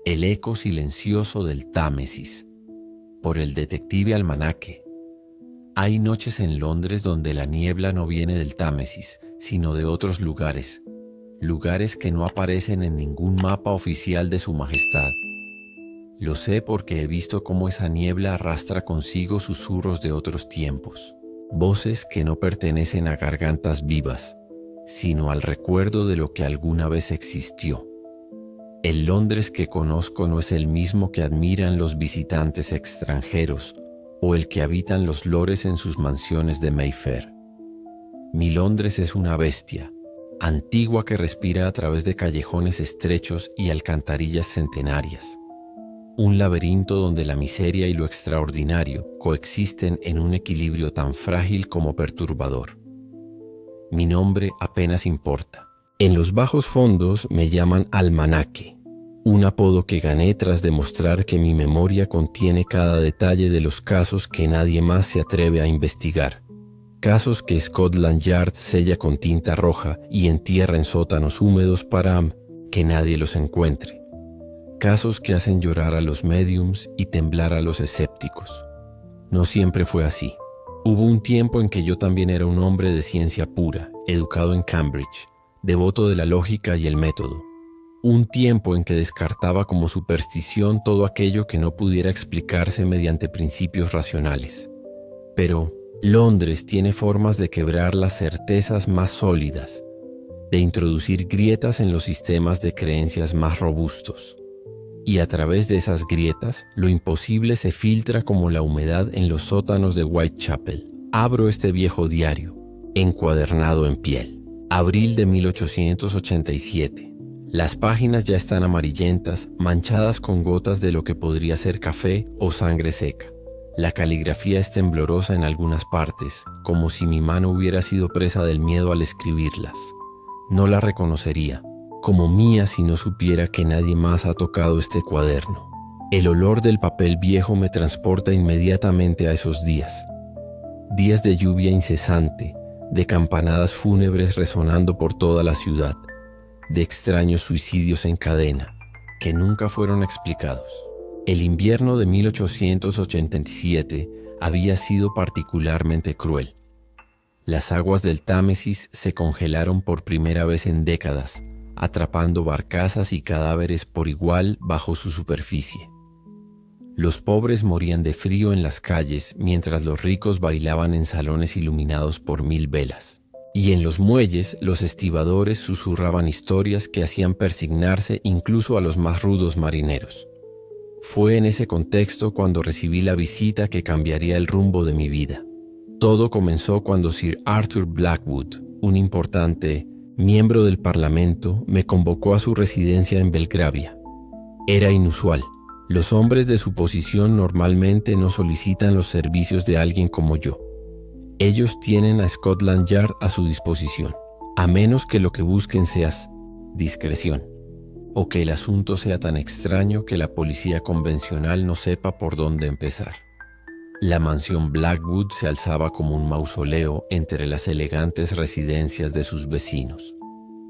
El eco silencioso del Támesis, por el detective Almanaque. Hay noches en Londres donde la niebla no viene del Támesis, sino de otros lugares, lugares que no aparecen en ningún mapa oficial de Su Majestad. Lo sé porque he visto cómo esa niebla arrastra consigo susurros de otros tiempos, voces que no pertenecen a gargantas vivas, sino al recuerdo de lo que alguna vez existió. El Londres que conozco no es el mismo que admiran los visitantes extranjeros o el que habitan los lores en sus mansiones de Mayfair. Mi Londres es una bestia, antigua que respira a través de callejones estrechos y alcantarillas centenarias. Un laberinto donde la miseria y lo extraordinario coexisten en un equilibrio tan frágil como perturbador. Mi nombre apenas importa. En los bajos fondos me llaman Almanaque, un apodo que gané tras demostrar que mi memoria contiene cada detalle de los casos que nadie más se atreve a investigar. Casos que Scotland Yard sella con tinta roja y entierra en sótanos húmedos para que nadie los encuentre. Casos que hacen llorar a los médiums y temblar a los escépticos. No siempre fue así. Hubo un tiempo en que yo también era un hombre de ciencia pura, educado en Cambridge, devoto de la lógica y el método. Un tiempo en que descartaba como superstición todo aquello que no pudiera explicarse mediante principios racionales. Pero Londres tiene formas de quebrar las certezas más sólidas, de introducir grietas en los sistemas de creencias más robustos. Y a través de esas grietas, lo imposible se filtra como la humedad en los sótanos de Whitechapel. Abro este viejo diario, encuadernado en piel. Abril de 1887. Las páginas ya están amarillentas, manchadas con gotas de lo que podría ser café o sangre seca. La caligrafía es temblorosa en algunas partes, como si mi mano hubiera sido presa del miedo al escribirlas. No la reconocería, como mía si no supiera que nadie más ha tocado este cuaderno. El olor del papel viejo me transporta inmediatamente a esos días. Días de lluvia incesante, de campanadas fúnebres resonando por toda la ciudad, de extraños suicidios en cadena, que nunca fueron explicados. El invierno de 1887 había sido particularmente cruel. Las aguas del Támesis se congelaron por primera vez en décadas, atrapando barcazas y cadáveres por igual bajo su superficie. Los pobres morían de frío en las calles mientras los ricos bailaban en salones iluminados por 1000 velas. Y en los muelles los estibadores susurraban historias que hacían persignarse incluso a los más rudos marineros. Fue en ese contexto cuando recibí la visita que cambiaría el rumbo de mi vida. Todo comenzó cuando Sir Arthur Blackwood, un importante miembro del Parlamento, me convocó a su residencia en Belgravia. Era inusual. Los hombres de su posición normalmente no solicitan los servicios de alguien como yo. Ellos tienen a Scotland Yard a su disposición, a menos que lo que busquen sea discreción, o que el asunto sea tan extraño que la policía convencional no sepa por dónde empezar. La mansión Blackwood se alzaba como un mausoleo entre las elegantes residencias de sus vecinos,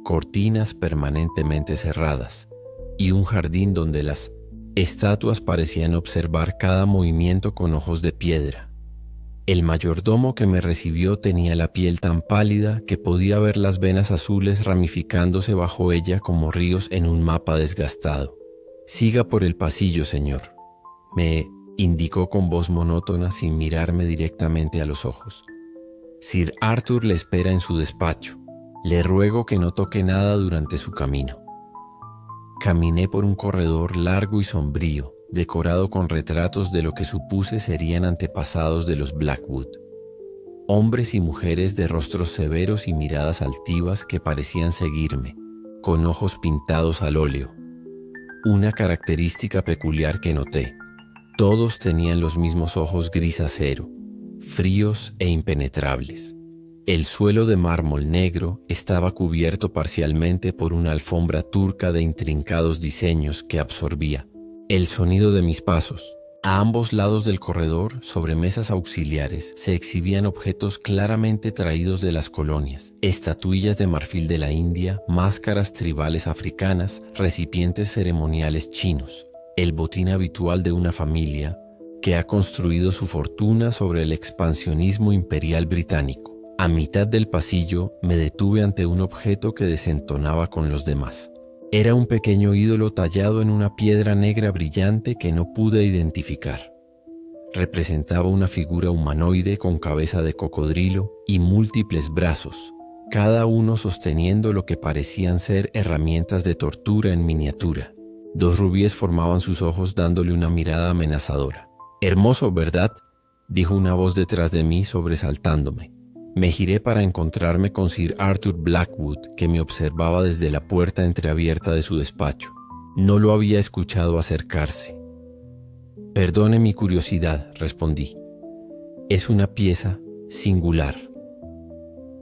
cortinas permanentemente cerradas y un jardín donde las estatuas parecían observar cada movimiento con ojos de piedra. El mayordomo que me recibió tenía la piel tan pálida que podía ver las venas azules ramificándose bajo ella como ríos en un mapa desgastado. «Siga por el pasillo, señor», me indicó con voz monótona sin mirarme directamente a los ojos. «Sir Arthur le espera en su despacho. Le ruego que no toque nada durante su camino». Caminé por un corredor largo y sombrío, decorado con retratos de lo que supuse serían antepasados de los Blackwood. Hombres y mujeres de rostros severos y miradas altivas que parecían seguirme, con ojos pintados al óleo. Una característica peculiar que noté: todos tenían los mismos ojos gris acero, fríos e impenetrables. El suelo de mármol negro estaba cubierto parcialmente por una alfombra turca de intrincados diseños que absorbía el sonido de mis pasos. A ambos lados del corredor, sobre mesas auxiliares, se exhibían objetos claramente traídos de las colonias: estatuillas de marfil de la India, máscaras tribales africanas, recipientes ceremoniales chinos, el botín habitual de una familia que ha construido su fortuna sobre el expansionismo imperial británico. A mitad del pasillo me detuve ante un objeto que desentonaba con los demás. Era un pequeño ídolo tallado en una piedra negra brillante que no pude identificar. Representaba una figura humanoide con cabeza de cocodrilo y múltiples brazos, cada uno sosteniendo lo que parecían ser herramientas de tortura en miniatura. 2 rubíes formaban sus ojos dándole una mirada amenazadora. «Hermoso, ¿verdad?», dijo una voz detrás de mí sobresaltándome. Me giré para encontrarme con Sir Arthur Blackwood, que me observaba desde la puerta entreabierta de su despacho. No lo había escuchado acercarse. «Perdone mi curiosidad», respondí. «Es una pieza singular.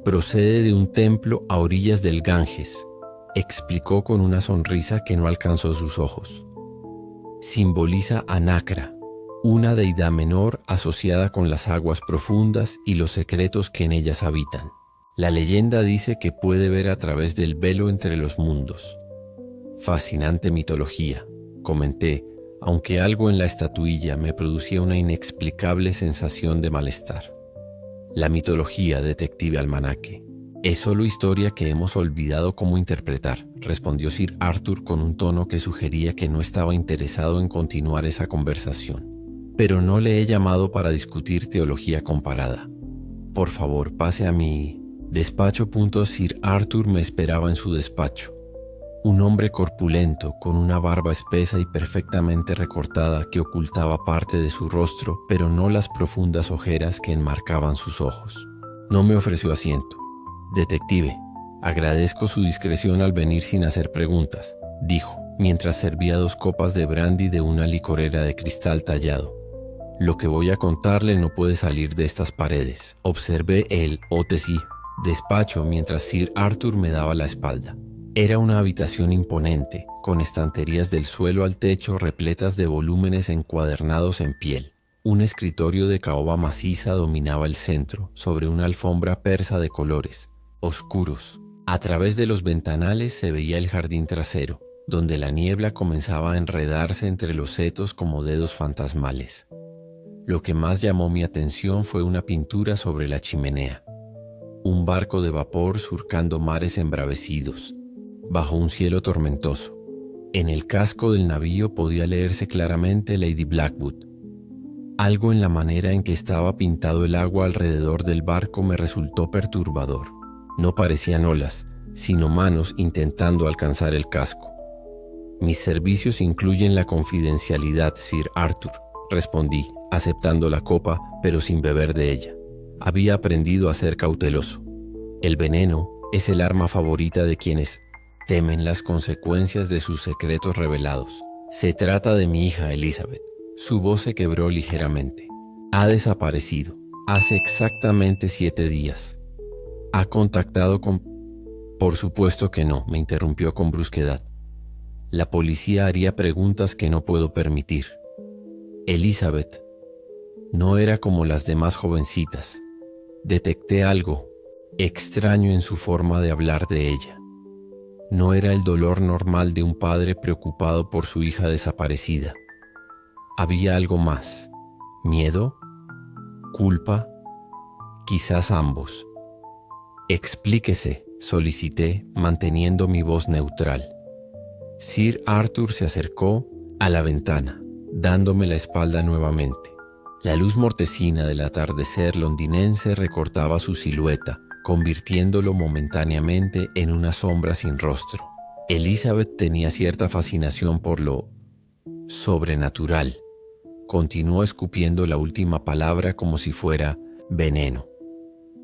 Procede de un templo a orillas del Ganges», explicó con una sonrisa que no alcanzó sus ojos. «Simboliza a Nakra, una deidad menor asociada con las aguas profundas y los secretos que en ellas habitan. La leyenda dice que puede ver a través del velo entre los mundos». «Fascinante mitología», comenté, aunque algo en la estatuilla me producía una inexplicable sensación de malestar. «La mitología, detective Almanaque, es solo historia que hemos olvidado cómo interpretar», respondió Sir Arthur con un tono que sugería que no estaba interesado en continuar esa conversación. «Pero no le he llamado para discutir teología comparada. Por favor, pase a mi despacho». Sir Arthur me esperaba en su despacho. Un hombre corpulento, con una barba espesa y perfectamente recortada que ocultaba parte de su rostro, pero no las profundas ojeras que enmarcaban sus ojos. No me ofreció asiento. «Detective, agradezco su discreción al venir sin hacer preguntas», dijo, mientras servía 2 copas de brandy de una licorera de cristal tallado. «Lo que voy a contarle no puede salir de estas paredes». Observé el despacho mientras Sir Arthur me daba la espalda. Era una habitación imponente, con estanterías del suelo al techo repletas de volúmenes encuadernados en piel. Un escritorio de caoba maciza dominaba el centro, sobre una alfombra persa de colores oscuros. A través de los ventanales se veía el jardín trasero, donde la niebla comenzaba a enredarse entre los setos como dedos fantasmales. Lo que más llamó mi atención fue una pintura sobre la chimenea. Un barco de vapor surcando mares embravecidos, bajo un cielo tormentoso. En el casco del navío podía leerse claramente Lady Blackwood. Algo en la manera en que estaba pintado el agua alrededor del barco me resultó perturbador. No parecían olas, sino manos intentando alcanzar el casco. «Mis servicios incluyen la confidencialidad, Sir Arthur», respondí, aceptando la copa, pero sin beber de ella. Había aprendido a ser cauteloso. El veneno es el arma favorita de quienes temen las consecuencias de sus secretos revelados. «Se trata de mi hija Elizabeth». Su voz se quebró ligeramente. «Ha desaparecido. Hace exactamente 7 días. ¿Ha contactado con...?» «Por supuesto que no», me interrumpió con brusquedad. «La policía haría preguntas que no puedo permitir. Elizabeth no era como las demás jovencitas. Detecté algo extraño en su forma de hablar de ella. No era el dolor normal de un padre preocupado por su hija desaparecida. Había algo más. ¿Miedo? ¿Culpa? Quizás ambos». «Explíquese», solicité, manteniendo mi voz neutral. Sir Arthur se acercó a la ventana, dándome la espalda nuevamente. La luz mortecina del atardecer londinense recortaba su silueta, convirtiéndolo momentáneamente en una sombra sin rostro. Elizabeth tenía cierta fascinación por lo sobrenatural. Continuó escupiendo la última palabra como si fuera veneno.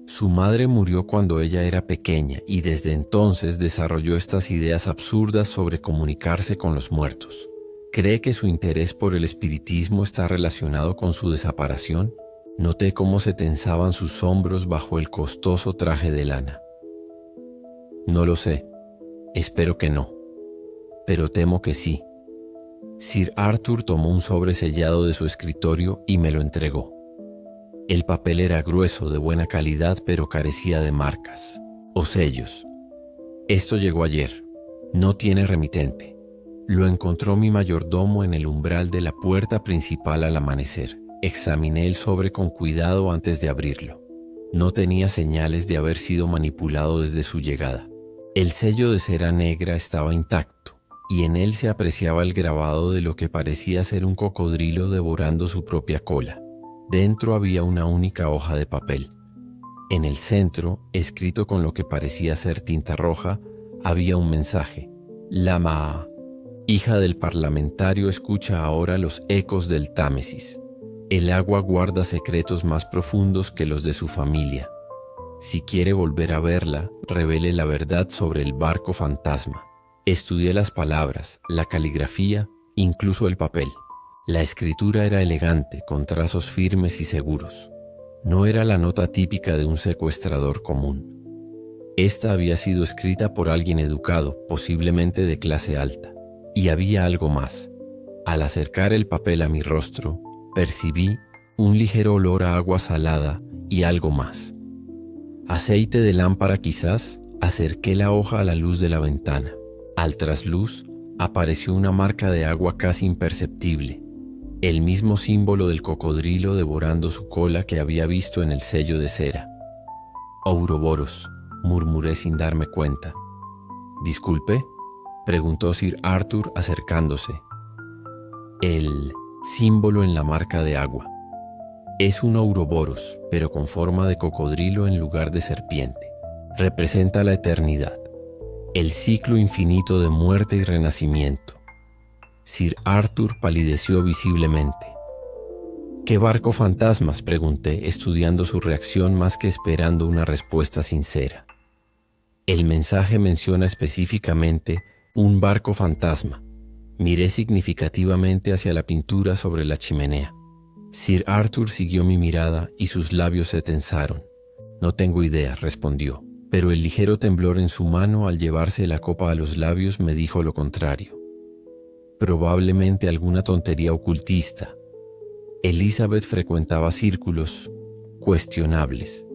Su madre murió cuando ella era pequeña y desde entonces desarrolló estas ideas absurdas sobre comunicarse con los muertos. ¿Cree que su interés por el espiritismo está relacionado con su desaparición? Noté cómo se tensaban sus hombros bajo el costoso traje de lana. «No lo sé. Espero que no. Pero temo que sí. Sir Arthur tomó un sobre sellado de su escritorio y me lo entregó. El papel era grueso, de buena calidad, pero carecía de marcas o sellos. Esto llegó ayer. No tiene remitente. Lo encontró mi mayordomo en el umbral de la puerta principal al amanecer. Examiné el sobre con cuidado antes de abrirlo. No tenía señales de haber sido manipulado desde su llegada. El sello de cera negra estaba intacto, y en él se apreciaba el grabado de lo que parecía ser un cocodrilo devorando su propia cola. Dentro había una única hoja de papel. En el centro, escrito con lo que parecía ser tinta roja, había un mensaje. Lama, hija del parlamentario, escucha ahora los ecos del Támesis. El agua guarda secretos más profundos que los de su familia. Si quiere volver a verla, revele la verdad sobre el barco fantasma. Estudié las palabras, la caligrafía, incluso el papel. La escritura era elegante, con trazos firmes y seguros. No era la nota típica de un secuestrador común. Esta había sido escrita por alguien educado, posiblemente de clase alta. Y había algo más. Al acercar el papel a mi rostro, percibí un ligero olor a agua salada y algo más. Aceite de lámpara quizás. Acerqué la hoja a la luz de la ventana. Al trasluz apareció una marca de agua casi imperceptible, el mismo símbolo del cocodrilo devorando su cola que había visto en el sello de cera. Ouroboros, murmuré sin darme cuenta. ¿Disculpe?, preguntó Sir Arthur acercándose. El símbolo en la marca de agua. Es un ouroboros, pero con forma de cocodrilo en lugar de serpiente. Representa la eternidad, el ciclo infinito de muerte y renacimiento. Sir Arthur palideció visiblemente. ¿Qué barco fantasmas?, pregunté, estudiando su reacción más que esperando una respuesta sincera. El mensaje menciona específicamente un barco fantasma. Miré significativamente hacia la pintura sobre la chimenea. Sir Arthur siguió mi mirada y sus labios se tensaron. No tengo idea, respondió, pero el ligero temblor en su mano al llevarse la copa a los labios me dijo lo contrario. Probablemente alguna tontería ocultista. Elizabeth frecuentaba círculos cuestionables,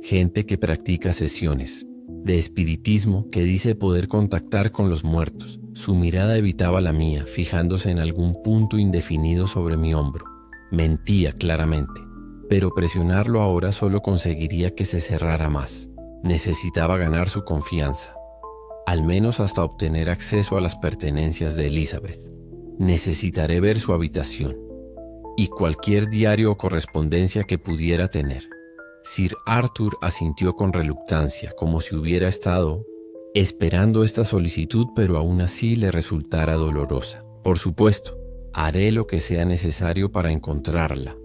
gente que practica sesiones de espiritismo que dice poder contactar con los muertos. Su mirada evitaba la mía, fijándose en algún punto indefinido sobre mi hombro. Mentía claramente, pero presionarlo ahora solo conseguiría que se cerrara más. Necesitaba ganar su confianza, al menos hasta obtener acceso a las pertenencias de Elizabeth. Necesitaré ver su habitación y cualquier diario o correspondencia que pudiera tener. Sir Arthur asintió con reluctancia, como si hubiera estado esperando esta solicitud, pero aún así le resultara dolorosa. Por supuesto, haré lo que sea necesario para encontrarla,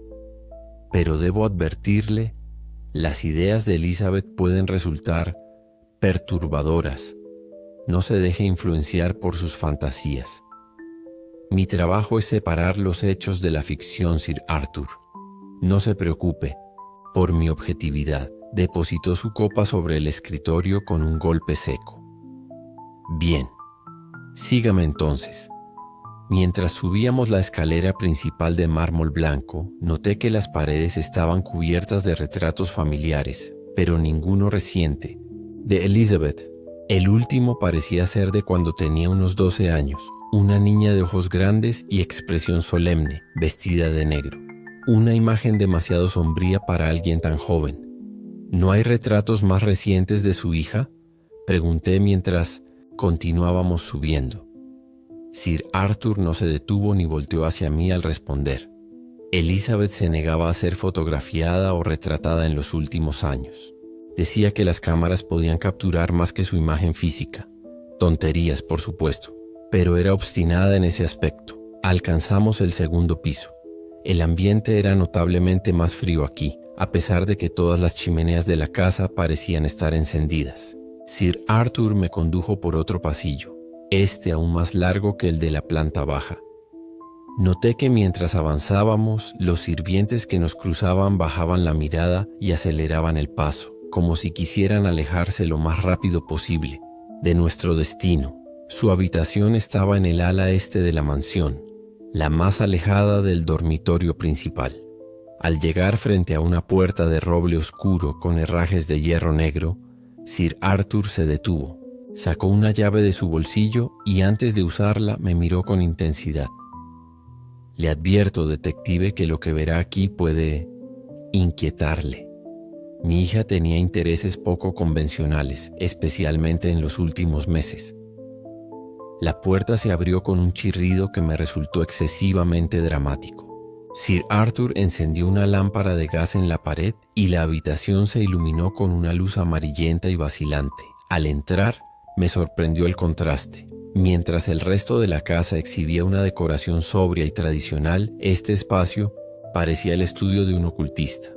pero debo advertirle, las ideas de Elizabeth pueden resultar perturbadoras. No se deje influenciar por sus fantasías. Mi trabajo es separar los hechos de la ficción, Sir Arthur. No se preocupe por mi objetividad. Depositó su copa sobre el escritorio con un golpe seco. Bien, sígame entonces. Mientras subíamos la escalera principal de mármol blanco, noté que las paredes estaban cubiertas de retratos familiares, pero ninguno reciente. De Elizabeth, el último parecía ser de cuando tenía unos 12 años, una niña de ojos grandes y expresión solemne, vestida de negro. Una imagen demasiado sombría para alguien tan joven. ¿No hay retratos más recientes de su hija?, pregunté mientras continuábamos subiendo. Sir Arthur no se detuvo ni volteó hacia mí al responder. Elizabeth se negaba a ser fotografiada o retratada en los últimos años. Decía que las cámaras podían capturar más que su imagen física. Tonterías, por supuesto, pero era obstinada en ese aspecto. Alcanzamos el segundo piso. El ambiente era notablemente más frío aquí, a pesar de que todas las chimeneas de la casa parecían estar encendidas. Sir Arthur me condujo por otro pasillo, aún más largo que el de la planta baja. Noté que mientras avanzábamos, los sirvientes que nos cruzaban bajaban la mirada y aceleraban el paso, como si quisieran alejarse lo más rápido posible de nuestro destino. Su habitación estaba en el ala este de la mansión, la más alejada del dormitorio principal. Al llegar frente a una puerta de roble oscuro con herrajes de hierro negro, Sir Arthur se detuvo, sacó una llave de su bolsillo y antes de usarla me miró con intensidad. Le advierto, detective, que lo que verá aquí puede inquietarle. Mi hija tenía intereses poco convencionales, especialmente en los últimos meses. La puerta se abrió con un chirrido que me resultó excesivamente dramático. Sir Arthur encendió una lámpara de gas en la pared y la habitación se iluminó con una luz amarillenta y vacilante. Al entrar, me sorprendió el contraste. Mientras el resto de la casa exhibía una decoración sobria y tradicional, este espacio parecía el estudio de un ocultista.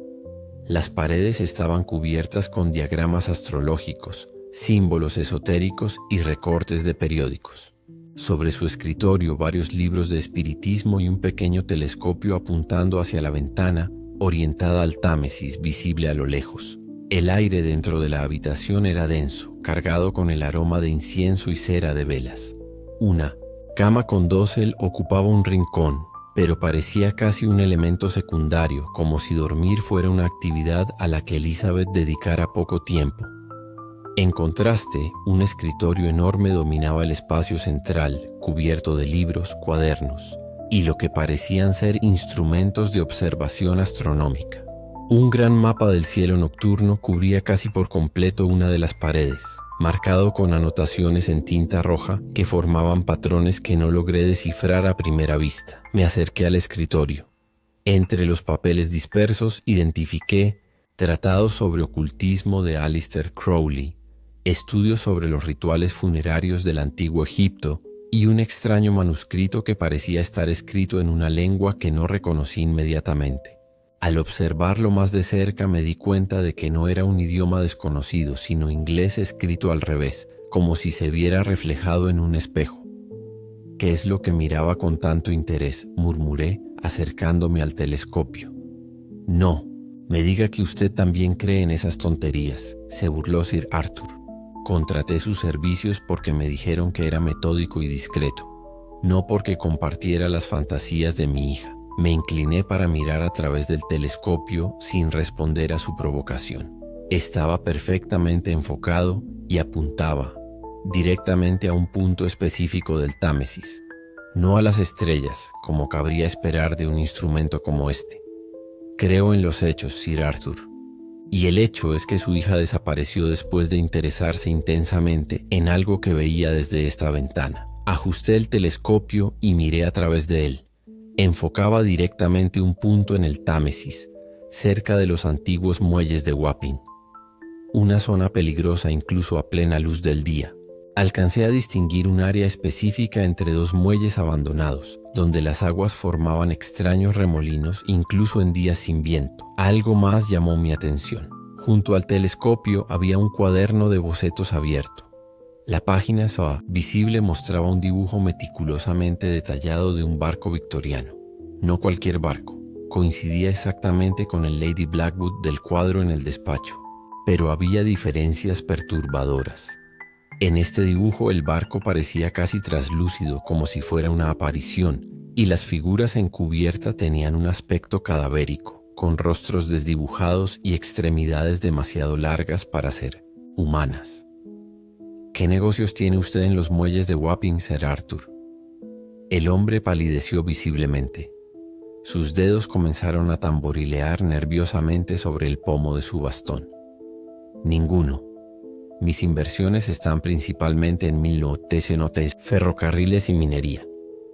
Las paredes estaban cubiertas con diagramas astrológicos, símbolos esotéricos y recortes de periódicos. Sobre su escritorio, varios libros de espiritismo y un pequeño telescopio apuntando hacia la ventana, orientada al Támesis, visible a lo lejos. El aire dentro de la habitación era denso, cargado con el aroma de incienso y cera de velas. Una cama con dosel ocupaba un rincón, pero parecía casi un elemento secundario, como si dormir fuera una actividad a la que Elizabeth dedicara poco tiempo. En contraste, un escritorio enorme dominaba el espacio central, cubierto de libros, cuadernos, y lo que parecían ser instrumentos de observación astronómica. Un gran mapa del cielo nocturno cubría casi por completo una de las paredes, marcado con anotaciones en tinta roja que formaban patrones que no logré descifrar a primera vista. Me acerqué al escritorio. Entre los papeles dispersos identifiqué tratados sobre ocultismo de Aleister Crowley, estudios sobre los rituales funerarios del antiguo Egipto y un extraño manuscrito que parecía estar escrito en una lengua que no reconocí inmediatamente. Al observarlo más de cerca me di cuenta de que no era un idioma desconocido, sino inglés escrito al revés, como si se viera reflejado en un espejo. ¿Qué es lo que miraba con tanto interés?, murmuré, acercándome al telescopio. No, me diga que usted también cree en esas tonterías, se burló Sir Arthur. Contraté sus servicios porque me dijeron que era metódico y discreto, no porque compartiera las fantasías de mi hija. Me incliné para mirar a través del telescopio sin responder a su provocación. Estaba perfectamente enfocado y apuntaba directamente a un punto específico del Támesis, no a las estrellas, como cabría esperar de un instrumento como este. Creo en los hechos, Sir Arthur. Y el hecho es que su hija desapareció después de interesarse intensamente en algo que veía desde esta ventana. Ajusté el telescopio y miré a través de él. Enfocaba directamente un punto en el Támesis, cerca de los antiguos muelles de Wapping. Una zona peligrosa incluso a plena luz del día. Alcancé a distinguir un área específica entre dos muelles abandonados, donde las aguas formaban extraños remolinos incluso en días sin viento. Algo más llamó mi atención. Junto al telescopio había un cuaderno de bocetos abierto. La página visible mostraba un dibujo meticulosamente detallado de un barco victoriano. No cualquier barco. Coincidía exactamente con el Lady Blackwood del cuadro en el despacho, pero había diferencias perturbadoras. En este dibujo el barco parecía casi traslúcido, como si fuera una aparición, y las figuras en cubierta tenían un aspecto cadavérico, con rostros desdibujados y extremidades demasiado largas para ser humanas. ¿Qué negocios tiene usted en los muelles de Wapping, Sir Arthur? El hombre palideció visiblemente. Sus dedos comenzaron a tamborilear nerviosamente sobre el pomo de su bastón. Ninguno. Mis inversiones están principalmente en cenotes, ferrocarriles y minería.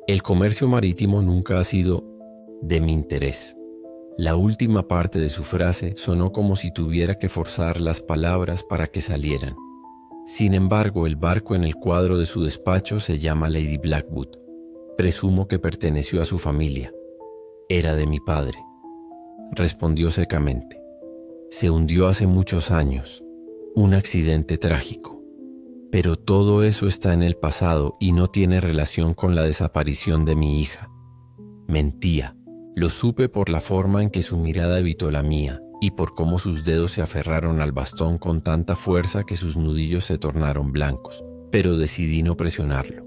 El comercio marítimo nunca ha sido de mi interés. La última parte de su frase sonó como si tuviera que forzar las palabras para que salieran. Sin embargo, el barco en el cuadro de su despacho se llama Lady Blackwood. Presumo que perteneció a su familia. Era de mi padre. Respondió secamente. Se hundió hace muchos años. Un accidente trágico. Pero todo eso está en el pasado y no tiene relación con la desaparición de mi hija. Mentía. Lo supe por la forma en que su mirada evitó la mía y por cómo sus dedos se aferraron al bastón con tanta fuerza que sus nudillos se tornaron blancos, pero decidí no presionarlo.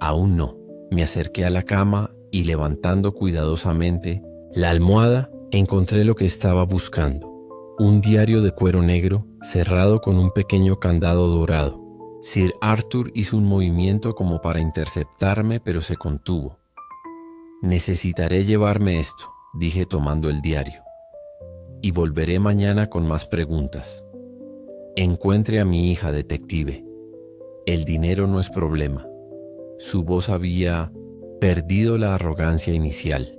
Aún no. Me acerqué a la cama y levantando cuidadosamente la almohada, encontré lo que estaba buscando: un diario de cuero negro cerrado con un pequeño candado dorado. Sir Arthur hizo un movimiento como para interceptarme, pero se contuvo. «Necesitaré llevarme esto», dije tomando el diario, «y volveré mañana con más preguntas. Encuentre a mi hija, detective. El dinero no es problema». Su voz había perdido la arrogancia inicial.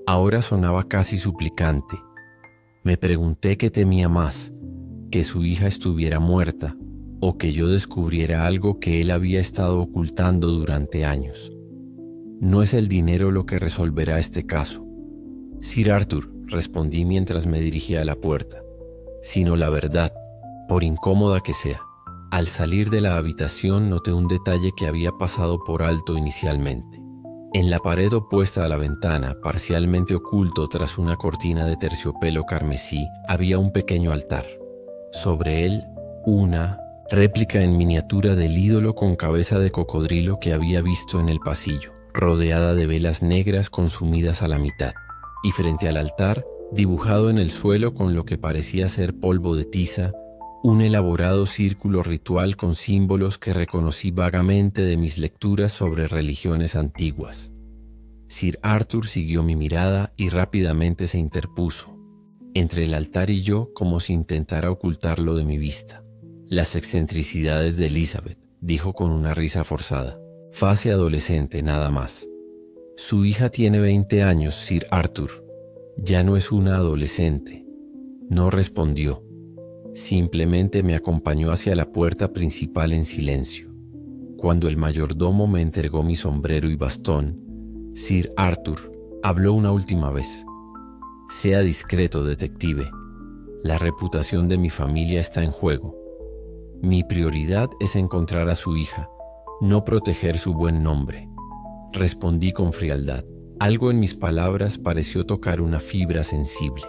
Ahora sonaba casi suplicante. Me pregunté qué temía más: que su hija estuviera muerta o que yo descubriera algo que él había estado ocultando durante años. No es el dinero lo que resolverá este caso, Sir Arthur, respondí mientras me dirigía a la puerta, sino la verdad, por incómoda que sea. Al salir de la habitación noté un detalle que había pasado por alto inicialmente. En la pared opuesta a la ventana, parcialmente oculto tras una cortina de terciopelo carmesí, había un pequeño altar. Sobre él, una réplica en miniatura del ídolo con cabeza de cocodrilo que había visto en el pasillo, rodeada de velas negras consumidas a la mitad. Y frente al altar, dibujado en el suelo con lo que parecía ser polvo de tiza, un elaborado círculo ritual con símbolos que reconocí vagamente de mis lecturas sobre religiones antiguas. Sir Arthur siguió mi mirada y rápidamente se interpuso entre el altar y yo, como si intentara ocultarlo de mi vista. «Las excentricidades de Elizabeth», dijo con una risa forzada. «Fase adolescente, nada más». «Su hija tiene 20 años, Sir Arthur. Ya no es una adolescente». No respondió. Simplemente me acompañó hacia la puerta principal en silencio. Cuando el mayordomo me entregó mi sombrero y bastón, Sir Arthur habló una última vez. «Sea discreto, detective. La reputación de mi familia está en juego. Mi prioridad es encontrar a su hija, no proteger su buen nombre». Respondí con frialdad. Algo en mis palabras pareció tocar una fibra sensible.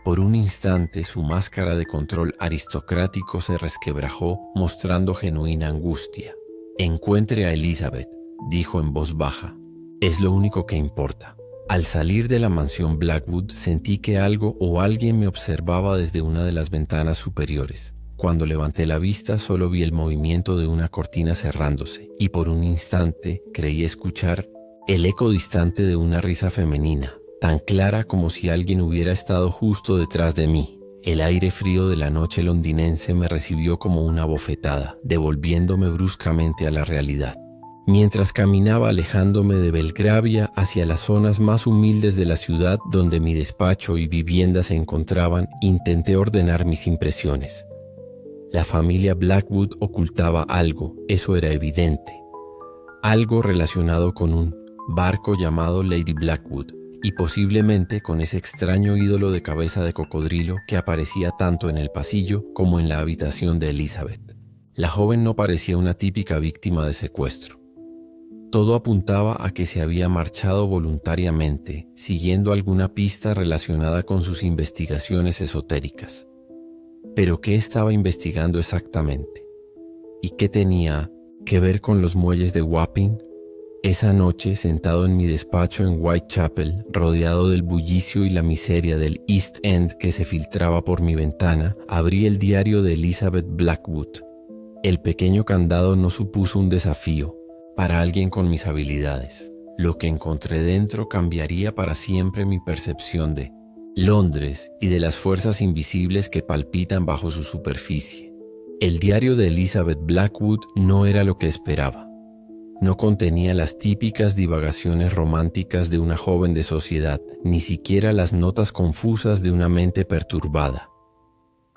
Por un instante su máscara de control aristocrático se resquebrajó, mostrando genuina angustia. «Encuentre a Elizabeth», dijo en voz baja. «Es lo único que importa». Al salir de la mansión Blackwood sentí que algo o alguien me observaba desde una de las ventanas superiores. Cuando levanté la vista solo vi el movimiento de una cortina cerrándose y por un instante creí escuchar el eco distante de una risa femenina, tan clara como si alguien hubiera estado justo detrás de mí. El aire frío de la noche londinense me recibió como una bofetada, devolviéndome bruscamente a la realidad. Mientras caminaba alejándome de Belgravia hacia las zonas más humildes de la ciudad donde mi despacho y vivienda se encontraban, intenté ordenar mis impresiones. La familia Blackwood ocultaba algo, eso era evidente. Algo relacionado con un barco llamado Lady Blackwood y posiblemente con ese extraño ídolo de cabeza de cocodrilo que aparecía tanto en el pasillo como en la habitación de Elizabeth. La joven no parecía una típica víctima de secuestro. Todo apuntaba a que se había marchado voluntariamente, siguiendo alguna pista relacionada con sus investigaciones esotéricas. ¿Pero qué estaba investigando exactamente? ¿Y qué tenía que ver con los muelles de Wapping? Esa noche, sentado en mi despacho en Whitechapel, rodeado del bullicio y la miseria del East End que se filtraba por mi ventana, abrí el diario de Elizabeth Blackwood. El pequeño candado no supuso un desafío para alguien con mis habilidades. Lo que encontré dentro cambiaría para siempre mi percepción de Londres y de las fuerzas invisibles que palpitan bajo su superficie. El diario de Elizabeth Blackwood no era lo que esperaba. No contenía las típicas divagaciones románticas de una joven de sociedad, ni siquiera las notas confusas de una mente perturbada.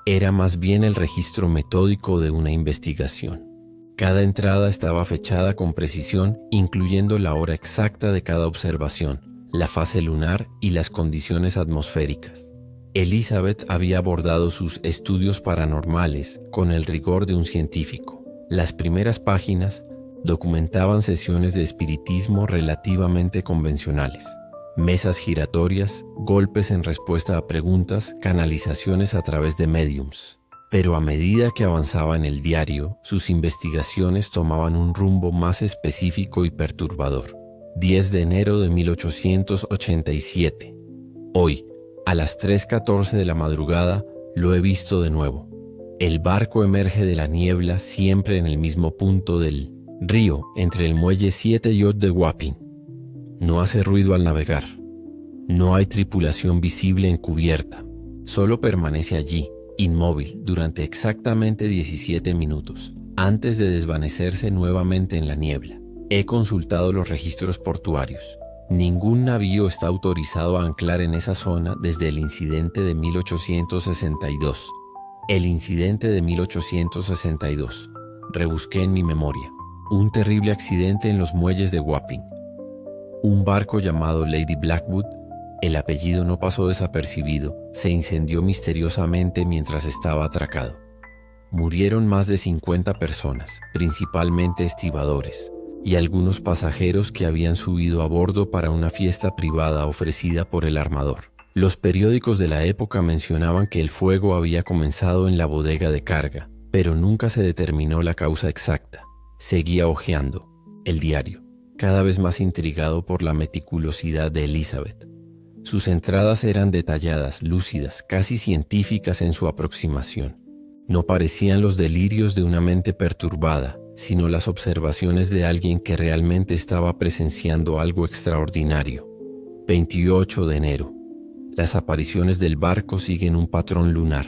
Era más bien el registro metódico de una investigación. Cada entrada estaba fechada con precisión, incluyendo la hora exacta de cada observación, la fase lunar y las condiciones atmosféricas. Elizabeth había abordado sus estudios paranormales con el rigor de un científico. Las primeras páginas documentaban sesiones de espiritismo relativamente convencionales: mesas giratorias, golpes en respuesta a preguntas, canalizaciones a través de médiums. Pero a medida que avanzaba en el diario, sus investigaciones tomaban un rumbo más específico y perturbador. 10 de enero de 1887. Hoy, a las 3:14 de la madrugada, lo he visto de nuevo. El barco emerge de la niebla siempre en el mismo punto del río, entre el muelle 7 Yacht de Wapping. No hace ruido al navegar. No hay tripulación visible en cubierta. Solo permanece allí, inmóvil, durante exactamente 17 minutos, antes de desvanecerse nuevamente en la niebla. He consultado los registros portuarios. Ningún navío está autorizado a anclar en esa zona desde el incidente de 1862. El incidente de 1862. Rebusqué en mi memoria. Un terrible accidente en los muelles de Wapping. Un barco llamado Lady Blackwood, el apellido no pasó desapercibido, se incendió misteriosamente mientras estaba atracado. Murieron más de 50 personas, principalmente estibadores, y algunos pasajeros que habían subido a bordo para una fiesta privada ofrecida por el armador. Los periódicos de la época mencionaban que el fuego había comenzado en la bodega de carga, pero nunca se determinó la causa exacta. Seguía hojeando el diario, cada vez más intrigado por la meticulosidad de Elizabeth. Sus entradas eran detalladas, lúcidas, casi científicas en su aproximación. No parecían los delirios de una mente perturbada, sino las observaciones de alguien que realmente estaba presenciando algo extraordinario. 28 de enero. Las apariciones del barco siguen un patrón lunar.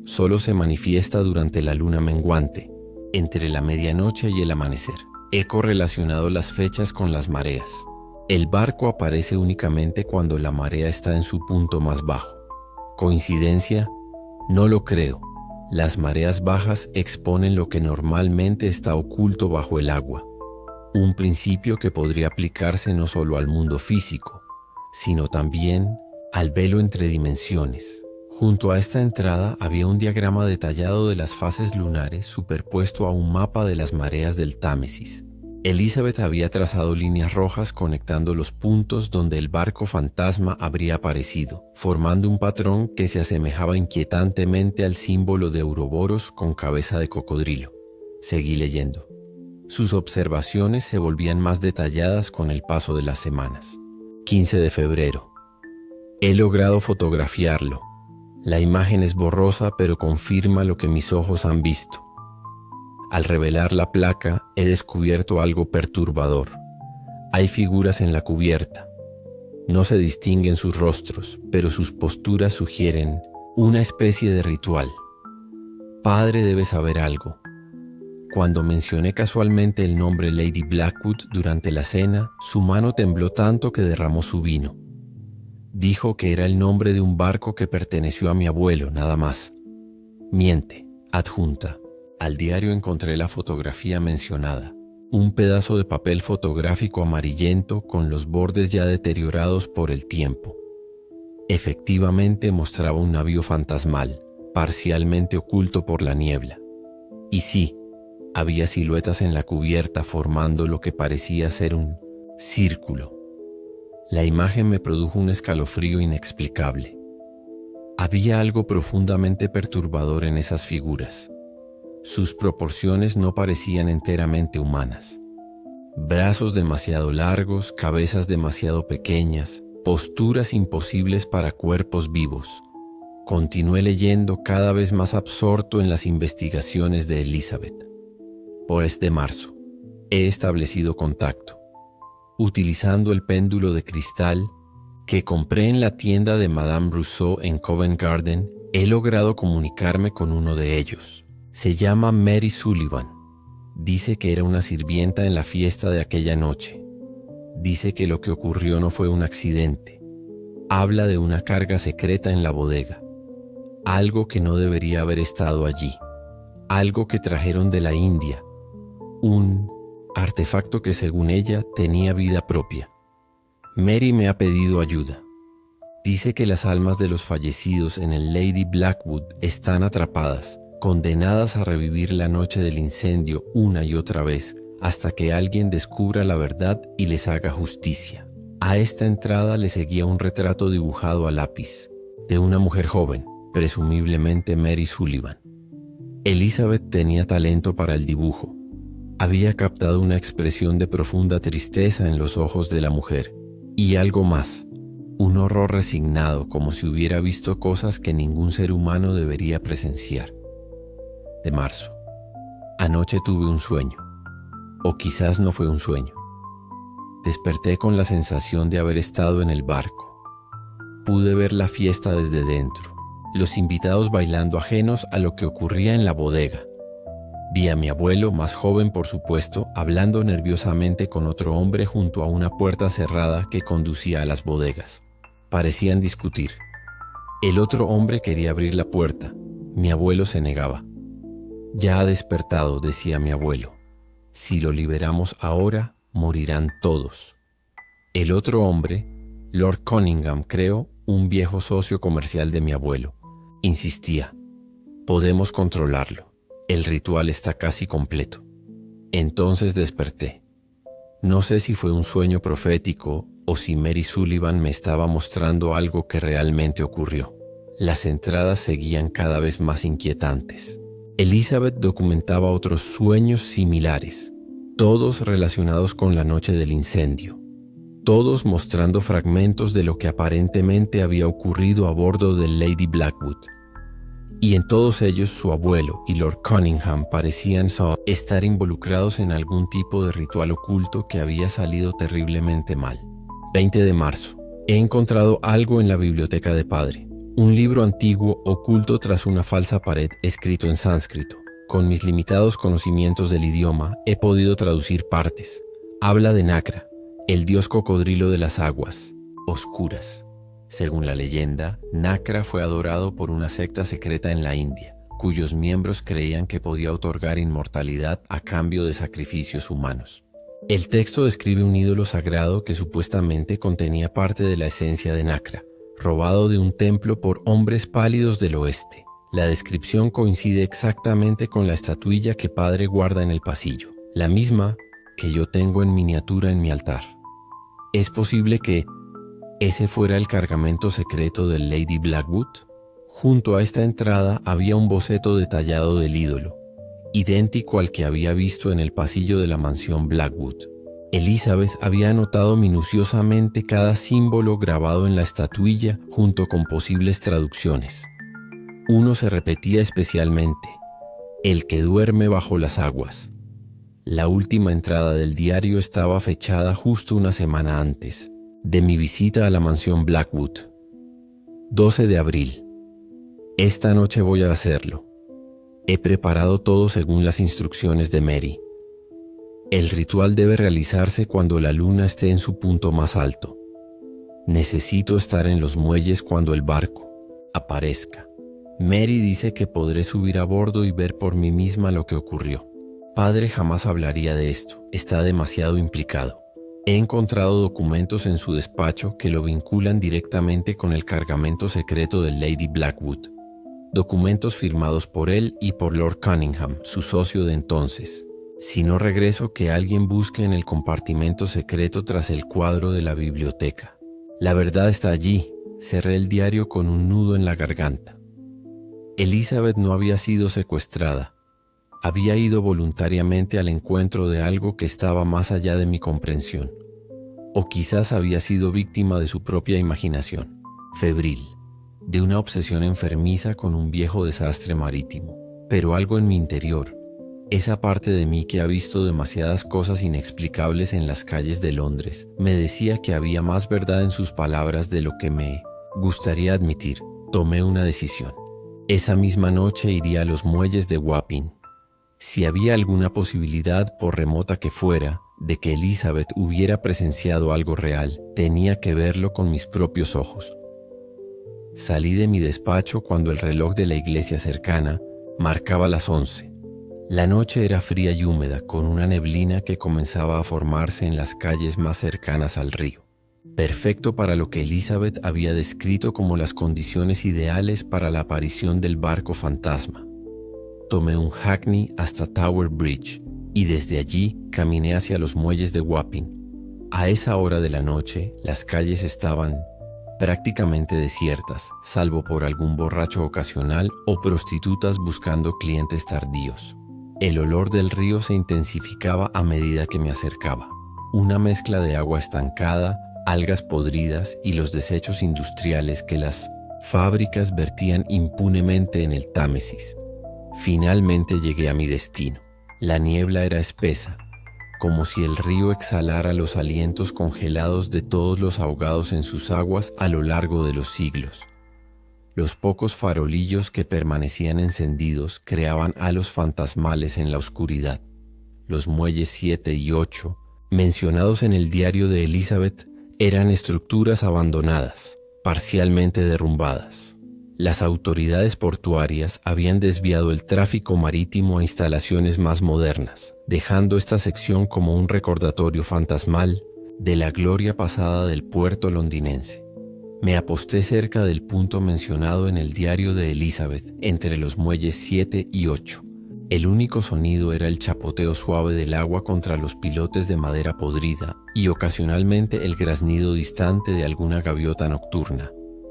Solo se manifiesta durante la luna menguante, entre la medianoche y el amanecer. He correlacionado las fechas con las mareas. El barco aparece únicamente cuando la marea está en su punto más bajo. ¿Coincidencia? No lo creo. Las mareas bajas exponen lo que normalmente está oculto bajo el agua. Un principio que podría aplicarse no solo al mundo físico, sino también al velo entre dimensiones. Junto a esta entrada había un diagrama detallado de las fases lunares superpuesto a un mapa de las mareas del Támesis. Elizabeth había trazado líneas rojas conectando los puntos donde el barco fantasma habría aparecido, formando un patrón que se asemejaba inquietantemente al símbolo de Ouroboros con cabeza de cocodrilo. Seguí leyendo. Sus observaciones se volvían más detalladas con el paso de las semanas. 15 de febrero. He logrado fotografiarlo. La imagen es borrosa, pero confirma lo que mis ojos han visto. Al revelar la placa, he descubierto algo perturbador. Hay figuras en la cubierta. No se distinguen sus rostros, pero sus posturas sugieren una especie de ritual. Padre debe saber algo. Cuando mencioné casualmente el nombre Lady Blackwood durante la cena, su mano tembló tanto que derramó su vino. Dijo que era el nombre de un barco que perteneció a mi abuelo, nada más. Miente. Adjunta. Al diario encontré la fotografía mencionada, un pedazo de papel fotográfico amarillento con los bordes ya deteriorados por el tiempo. Efectivamente mostraba un navío fantasmal, parcialmente oculto por la niebla. Y sí, había siluetas en la cubierta formando lo que parecía ser un círculo. La imagen me produjo un escalofrío inexplicable. Había algo profundamente perturbador en esas figuras. Sus proporciones no parecían enteramente humanas. Brazos demasiado largos, cabezas demasiado pequeñas, posturas imposibles para cuerpos vivos. Continué leyendo cada vez más absorto en las investigaciones de Elizabeth. Por de marzo, he establecido contacto. Utilizando el péndulo de cristal que compré en la tienda de Madame Rousseau en Covent Garden, he logrado comunicarme con uno de ellos. Se llama Mary Sullivan. Dice que era una sirvienta en la fiesta de aquella noche. Dice que lo que ocurrió no fue un accidente. Habla de una carga secreta en la bodega. Algo que no debería haber estado allí. Algo que trajeron de la India. Un artefacto que según ella tenía vida propia. Mary me ha pedido ayuda. Dice que las almas de los fallecidos en el Lady Blackwood están atrapadas, condenadas a revivir la noche del incendio una y otra vez, hasta que alguien descubra la verdad y les haga justicia. A esta entrada le seguía un retrato dibujado a lápiz, de una mujer joven, presumiblemente Mary Sullivan. Elizabeth tenía talento para el dibujo. Había captado una expresión de profunda tristeza en los ojos de la mujer, y algo más, un horror resignado, como si hubiera visto cosas que ningún ser humano debería presenciar. De marzo. Anoche tuve un sueño, o quizás no fue un sueño. Desperté con la sensación de haber estado en el barco. Pude ver la fiesta desde dentro, los invitados bailando ajenos a lo que ocurría en la bodega. Vi a mi abuelo, más joven por supuesto, hablando nerviosamente con otro hombre junto a una puerta cerrada que conducía a las bodegas. Parecían discutir. El otro hombre quería abrir la puerta. Mi abuelo se negaba. Ya ha despertado, decía mi abuelo. Si lo liberamos ahora, morirán todos. El otro hombre, Lord Cunningham, creo, un viejo socio comercial de mi abuelo, insistía. Podemos controlarlo. El ritual está casi completo. Entonces desperté. No sé si fue un sueño profético o si Mary Sullivan me estaba mostrando algo que realmente ocurrió. Las entradas seguían cada vez más inquietantes. Elizabeth documentaba otros sueños similares, todos relacionados con la noche del incendio, todos mostrando fragmentos de lo que aparentemente había ocurrido a bordo del Lady Blackwood. Y en todos ellos su abuelo y Lord Cunningham parecían estar involucrados en algún tipo de ritual oculto que había salido terriblemente mal. 20 de marzo. He encontrado algo en la biblioteca de padre. Un libro antiguo oculto tras una falsa pared escrito en sánscrito. Con mis limitados conocimientos del idioma he podido traducir partes. Habla de Nakra, el dios cocodrilo de las aguas oscuras. Según la leyenda, Nakra fue adorado por una secta secreta en la India, cuyos miembros creían que podía otorgar inmortalidad a cambio de sacrificios humanos. El texto describe un ídolo sagrado que supuestamente contenía parte de la esencia de Nakra, robado de un templo por hombres pálidos del oeste. La descripción coincide exactamente con la estatuilla que padre guarda en el pasillo, la misma que yo tengo en miniatura en mi altar. Es posible que ese fuera el cargamento secreto del Lady Blackwood. Junto a esta entrada había un boceto detallado del ídolo, idéntico al que había visto en el pasillo de la mansión Blackwood. Elizabeth había anotado minuciosamente cada símbolo grabado en la estatuilla junto con posibles traducciones. Uno se repetía especialmente: el que duerme bajo las aguas. La última entrada del diario estaba fechada justo una semana antes de mi visita a la mansión Blackwood. 12 de abril. Esta noche voy a hacerlo. He preparado todo según las instrucciones de Mary. El ritual debe realizarse cuando la luna esté en su punto más alto. Necesito estar en los muelles cuando el barco aparezca. Mary dice que podré subir a bordo y ver por mí misma lo que ocurrió. Padre jamás hablaría de esto, está demasiado implicado. He encontrado documentos en su despacho que lo vinculan directamente con el cargamento secreto del Lady Blackwood. Documentos firmados por él y por Lord Cunningham, su socio de entonces. Si no regreso, que alguien busque en el compartimento secreto tras el cuadro de la biblioteca. La verdad está allí. Cerré el diario con un nudo en la garganta. Elizabeth no había sido secuestrada. Había ido voluntariamente al encuentro de algo que estaba más allá de mi comprensión. O quizás había sido víctima de su propia imaginación, febril, de una obsesión enfermiza con un viejo desastre marítimo. Pero algo en mi interior, esa parte de mí que ha visto demasiadas cosas inexplicables en las calles de Londres, me decía que había más verdad en sus palabras de lo que me gustaría admitir. Tomé una decisión. Esa misma noche iría a los muelles de Wapping. Si había alguna posibilidad, por remota que fuera, de que Elizabeth hubiera presenciado algo real, tenía que verlo con mis propios ojos. Salí de mi despacho cuando el reloj de la iglesia cercana marcaba las 11. La noche era fría y húmeda, con una neblina que comenzaba a formarse en las calles más cercanas al río. Perfecto para lo que Elizabeth había descrito como las condiciones ideales para la aparición del barco fantasma. Tomé un hackney hasta Tower Bridge y desde allí caminé hacia los muelles de Wapping. A esa hora de la noche, las calles estaban prácticamente desiertas, salvo por algún borracho ocasional o prostitutas buscando clientes tardíos. El olor del río se intensificaba a medida que me acercaba. Una mezcla de agua estancada, algas podridas y los desechos industriales que las fábricas vertían impunemente en el Támesis. Finalmente llegué a mi destino. La niebla era espesa, como si el río exhalara los alientos congelados de todos los ahogados en sus aguas a lo largo de los siglos. Los pocos farolillos que permanecían encendidos creaban halos fantasmales en la oscuridad. Los muelles 7 y 8, mencionados en el diario de Elizabeth, eran estructuras abandonadas, parcialmente derrumbadas. Las autoridades portuarias habían desviado el tráfico marítimo a instalaciones más modernas, dejando esta sección como un recordatorio fantasmal de la gloria pasada del puerto londinense. Me aposté cerca del punto mencionado en el diario de Elizabeth, entre los muelles 7 y 8. El único sonido era el chapoteo suave del agua contra los pilotes de madera podrida y ocasionalmente el graznido distante de alguna gaviota nocturna.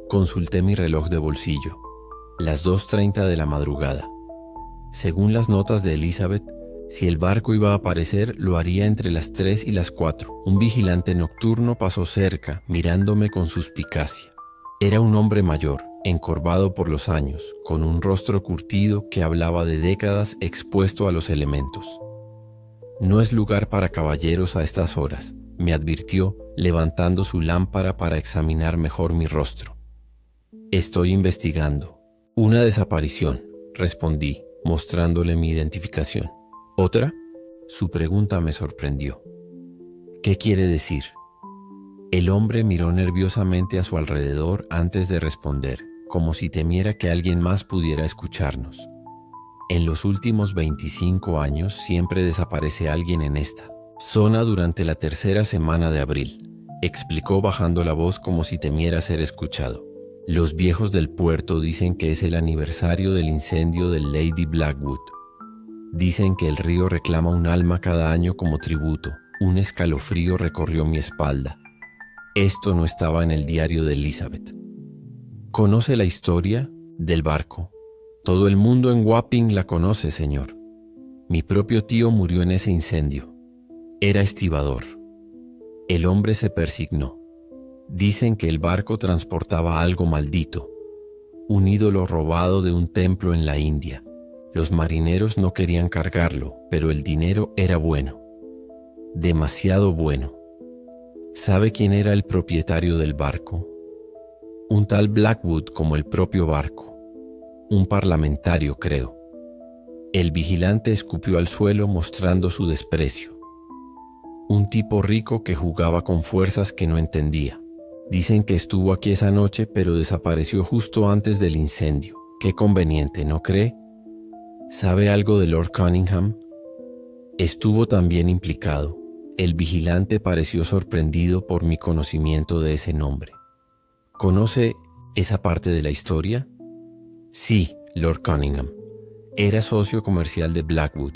Consulté mi reloj de bolsillo. Las 2:30 de la madrugada. Según las notas de Elizabeth, si el barco iba a aparecer, lo haría entre las 3 y las 4. Un vigilante nocturno pasó cerca, mirándome con suspicacia. Era un hombre mayor, encorvado por los años, con un rostro curtido que hablaba de décadas expuesto a los elementos. «No es lugar para caballeros a estas horas», me advirtió, levantando su lámpara para examinar mejor mi rostro. «Estoy investigando». «Una desaparición», respondí, mostrándole mi identificación. «¿Otra?» Su pregunta me sorprendió. «¿Qué quiere decir?» El hombre miró nerviosamente a su alrededor antes de responder, como si temiera que alguien más pudiera escucharnos. «En los últimos 25 años siempre desaparece alguien en esta zona durante la tercera semana de abril», explicó bajando la voz como si temiera ser escuchado. «Los viejos del puerto dicen que es el aniversario del incendio del Lady Blackwood. Dicen que el río reclama un alma cada año como tributo». Un escalofrío recorrió mi espalda. Esto no estaba en el diario de Elizabeth. «¿Conoce la historia del barco?» «Todo el mundo en Wapping la conoce, señor. Mi propio tío murió en ese incendio. Era estibador». El hombre se persignó. «Dicen que el barco transportaba algo maldito, un ídolo robado de un templo en la India. Los marineros no querían cargarlo, pero el dinero era bueno. Demasiado bueno. ¿Sabe quién era el propietario del barco? Un tal Blackwood como el propio barco. Un parlamentario, creo». El vigilante escupió al suelo mostrando su desprecio. «Un tipo rico que jugaba con fuerzas que no entendía. Dicen que estuvo aquí esa noche, pero desapareció justo antes del incendio. Qué conveniente, ¿no cree? ¿Sabe algo de Lord Cunningham?» «Estuvo también implicado». El vigilante pareció sorprendido por mi conocimiento de ese nombre. «¿Conoce esa parte de la historia?» «Sí, Lord Cunningham. Era socio comercial de Blackwood.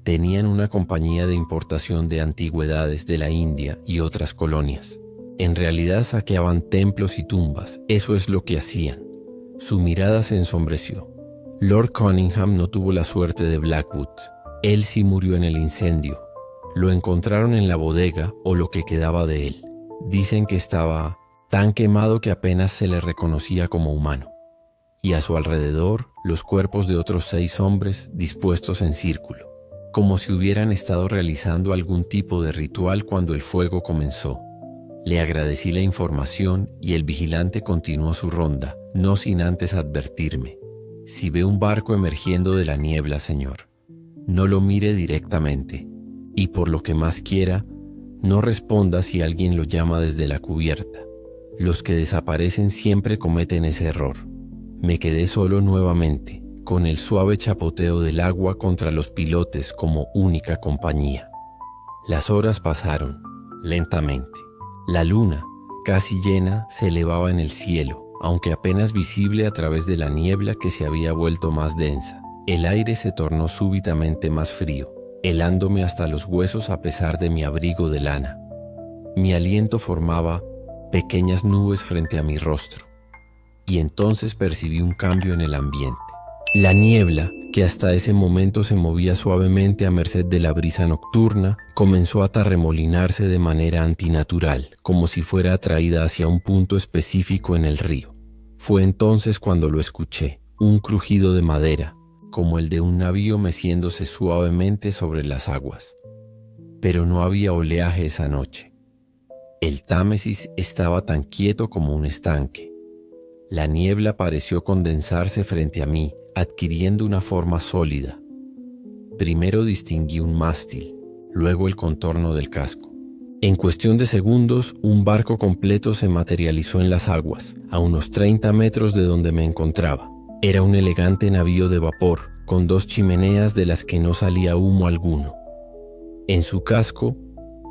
Tenían una compañía de importación de antigüedades de la India y otras colonias. En realidad saqueaban templos y tumbas, eso es lo que hacían». Su mirada se ensombreció. «Lord Cunningham no tuvo la suerte de Blackwood. Él sí murió en el incendio. Lo encontraron en la bodega o lo que quedaba de él. Dicen que estaba tan quemado que apenas se le reconocía como humano. Y a su alrededor los cuerpos de otros 6 hombres dispuestos en círculo, como si hubieran estado realizando algún tipo de ritual cuando el fuego comenzó». Le agradecí la información y el vigilante continuó su ronda, no sin antes advertirme: «Si ve un barco emergiendo de la niebla, señor, no lo mire directamente. Y por lo que más quiera, no responda si alguien lo llama desde la cubierta. Los que desaparecen siempre cometen ese error». Me quedé solo nuevamente, con el suave chapoteo del agua contra los pilotes como única compañía. Las horas pasaron, lentamente. La luna, casi llena, se elevaba en el cielo, aunque apenas visible a través de la niebla que se había vuelto más densa. El aire se tornó súbitamente más frío, helándome hasta los huesos a pesar de mi abrigo de lana. Mi aliento formaba pequeñas nubes frente a mi rostro, y entonces percibí un cambio en el ambiente. La niebla, que hasta ese momento se movía suavemente a merced de la brisa nocturna, comenzó a arremolinarse de manera antinatural, como si fuera atraída hacia un punto específico en el río. Fue entonces cuando lo escuché, un crujido de madera, como el de un navío meciéndose suavemente sobre las aguas. Pero no había oleaje esa noche. El Támesis estaba tan quieto como un estanque. La niebla pareció condensarse frente a mí, adquiriendo una forma sólida. Primero distinguí un mástil, luego el contorno del casco. En cuestión de segundos, un barco completo se materializó en las aguas, a unos 30 metros de donde me encontraba. Era un elegante navío de vapor, con 2 chimeneas de las que no salía humo alguno. En su casco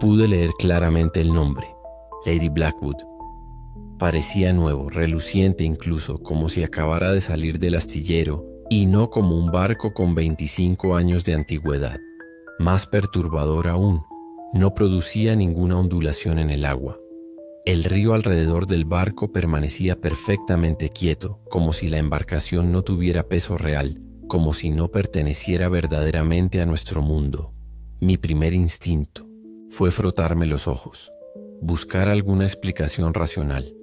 pude leer claramente el nombre, Lady Blackwood. Parecía nuevo, reluciente incluso, como si acabara de salir del astillero, y no como un barco con 25 años de antigüedad. Más perturbador aún, no producía ninguna ondulación en el agua. El río alrededor del barco permanecía perfectamente quieto, como si la embarcación no tuviera peso real, como si no perteneciera verdaderamente a nuestro mundo. Mi primer instinto fue frotarme los ojos, buscar alguna explicación racional.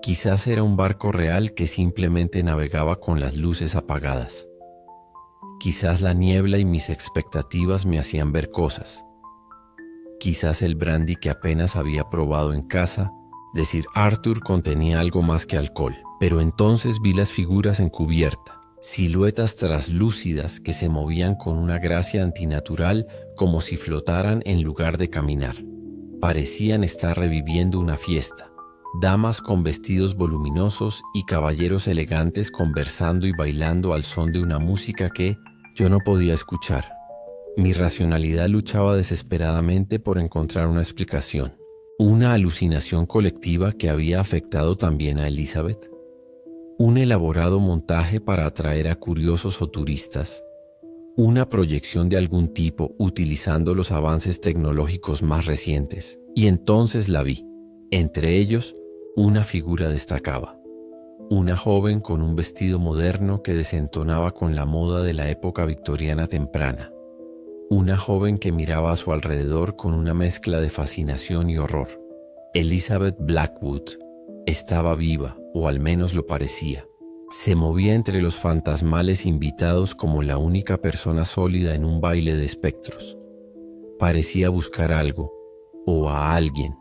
Quizás era un barco real que simplemente navegaba con las luces apagadas. Quizás la niebla y mis expectativas me hacían ver cosas. Quizás el brandy que apenas había probado en casa, de Sir Arthur, contenía algo más que alcohol. Pero entonces vi las figuras en cubierta, siluetas traslúcidas que se movían con una gracia antinatural como si flotaran en lugar de caminar. Parecían estar reviviendo una fiesta. Damas con vestidos voluminosos y caballeros elegantes conversando y bailando al son de una música que yo no podía escuchar. Mi racionalidad luchaba desesperadamente por encontrar una explicación. ¿Una alucinación colectiva que había afectado también a Elizabeth? ¿Un elaborado montaje para atraer a curiosos o turistas? ¿Una proyección de algún tipo utilizando los avances tecnológicos más recientes? Y entonces la vi. Entre ellos, una figura destacaba. Una joven con un vestido moderno que desentonaba con la moda de la época victoriana temprana. Una joven que miraba a su alrededor con una mezcla de fascinación y horror. Elizabeth Blackwood estaba viva, o al menos lo parecía. Se movía entre los fantasmales invitados como la única persona sólida en un baile de espectros. Parecía buscar algo, o a alguien.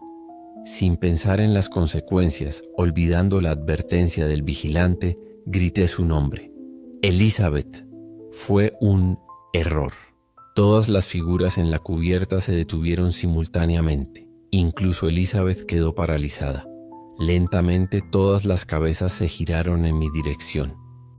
Sin pensar en las consecuencias, olvidando la advertencia del vigilante, grité su nombre. Elizabeth. Fue un error. Todas las figuras en la cubierta se detuvieron simultáneamente. Incluso Elizabeth quedó paralizada. Lentamente todas las cabezas se giraron en mi dirección.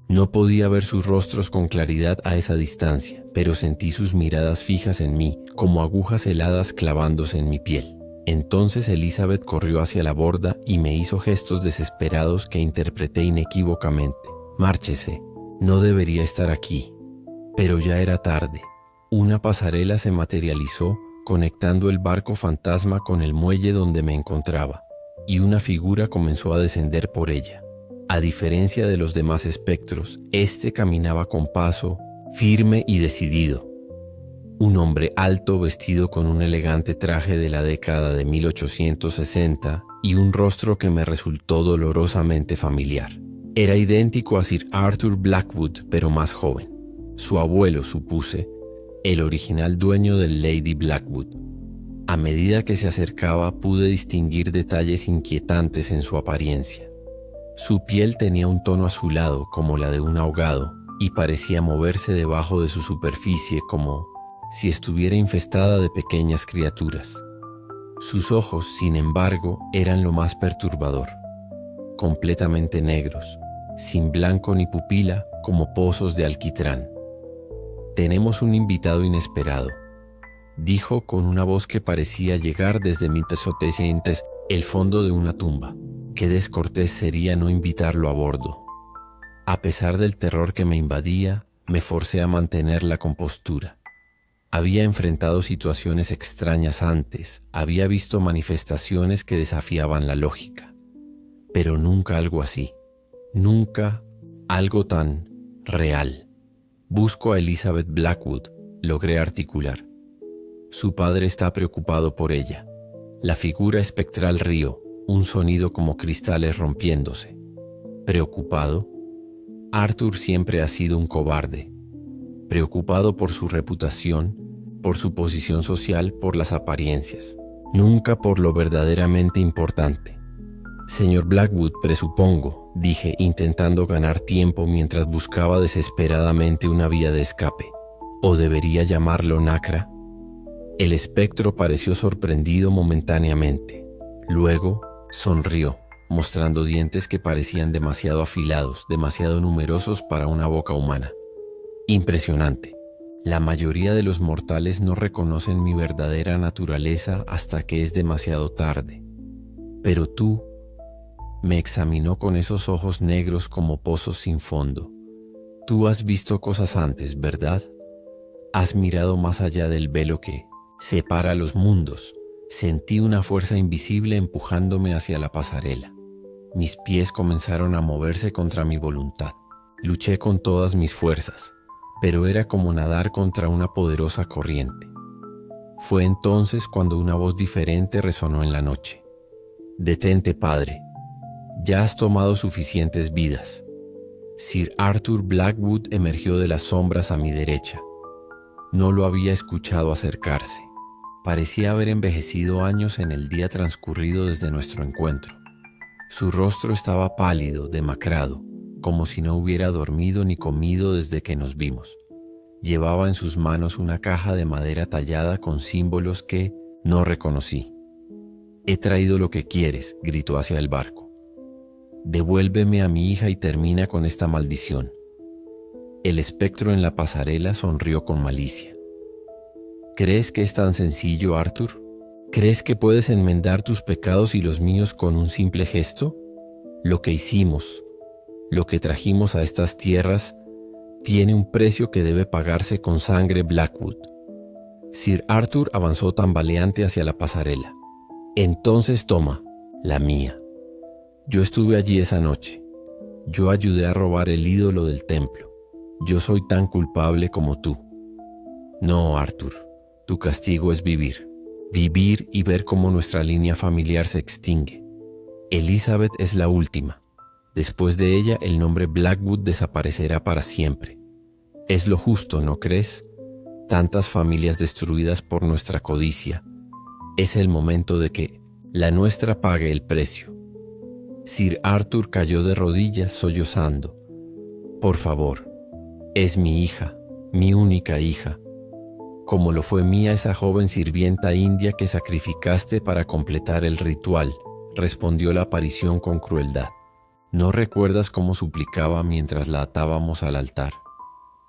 No podía ver sus rostros con claridad a esa distancia, pero sentí sus miradas fijas en mí, como agujas heladas clavándose en mi piel. Entonces Elizabeth corrió hacia la borda y me hizo gestos desesperados que interpreté inequívocamente. «Márchese, no debería estar aquí». Pero ya era tarde. Una pasarela se materializó, conectando el barco fantasma con el muelle donde me encontraba, y una figura comenzó a descender por ella. A diferencia de los demás espectros, este caminaba con paso firme y decidido. Un hombre alto vestido con un elegante traje de la década de 1860 y un rostro que me resultó dolorosamente familiar. Era idéntico a Sir Arthur Blackwood, pero más joven. Su abuelo, supuse, el original dueño del Lady Blackwood. A medida que se acercaba pude distinguir detalles inquietantes en su apariencia. Su piel tenía un tono azulado como la de un ahogado y parecía moverse debajo de su superficie como si estuviera infestada de pequeñas criaturas. Sus ojos, sin embargo, eran lo más perturbador, completamente negros, sin blanco ni pupila, como pozos de alquitrán. «Tenemos un invitado inesperado», dijo con una voz que parecía llegar desde el fondo de una tumba. Qué descortés sería no invitarlo a bordo. A pesar del terror que me invadía, me forcé a mantener la compostura. Había enfrentado situaciones extrañas antes, había visto manifestaciones que desafiaban la lógica, pero nunca algo así, nunca algo tan real. Busco a Elizabeth Blackwood, logré articular. Su padre está preocupado por ella. La figura espectral rió, un sonido como cristales rompiéndose. ¿Preocupado? Arthur siempre ha sido un cobarde. Preocupado por su reputación, por su posición social, por las apariencias. Nunca por lo verdaderamente importante. Señor Blackwood, presupongo, dije, intentando ganar tiempo mientras buscaba desesperadamente una vía de escape. ¿O debería llamarlo Nacra? El espectro pareció sorprendido momentáneamente. Luego, sonrió, mostrando dientes que parecían demasiado afilados, demasiado numerosos para una boca humana. Impresionante. La mayoría de los mortales no reconocen mi verdadera naturaleza hasta que es demasiado tarde. Pero tú, me examinó con esos ojos negros como pozos sin fondo. Tú has visto cosas antes, ¿verdad? Has mirado más allá del velo que separa los mundos. Sentí una fuerza invisible empujándome hacia la pasarela. Mis pies comenzaron a moverse contra mi voluntad. Luché con todas mis fuerzas, pero era como nadar contra una poderosa corriente. Fue entonces cuando una voz diferente resonó en la noche. «Detente, padre. Ya has tomado suficientes vidas». Sir Arthur Blackwood emergió de las sombras a mi derecha. No lo había escuchado acercarse. Parecía haber envejecido años en el día transcurrido desde nuestro encuentro. Su rostro estaba pálido, demacrado, como si no hubiera dormido ni comido desde que nos vimos. Llevaba en sus manos una caja de madera tallada con símbolos que no reconocí. «He traído lo que quieres», gritó hacia el barco. «Devuélveme a mi hija y termina con esta maldición». El espectro en la pasarela sonrió con malicia. «¿Crees que es tan sencillo, Arthur? ¿Crees que puedes enmendar tus pecados y los míos con un simple gesto? Lo que hicimos, lo que trajimos a estas tierras, tiene un precio que debe pagarse con sangre, Blackwood». Sir Arthur avanzó tambaleante hacia la pasarela. «Entonces toma, la mía. Yo estuve allí esa noche. Yo ayudé a robar el ídolo del templo. Yo soy tan culpable como tú». «No, Arthur, tu castigo es vivir. Vivir y ver cómo nuestra línea familiar se extingue. Elizabeth es la última. Después de ella, el nombre Blackwood desaparecerá para siempre. Es lo justo, ¿no crees? Tantas familias destruidas por nuestra codicia. Es el momento de que la nuestra pague el precio». Sir Arthur cayó de rodillas sollozando. «Por favor, es mi hija, mi única hija, como lo fue mía esa joven sirvienta india que sacrificaste para completar el ritual», respondió la aparición con crueldad. «¿No recuerdas cómo suplicaba mientras la atábamos al altar?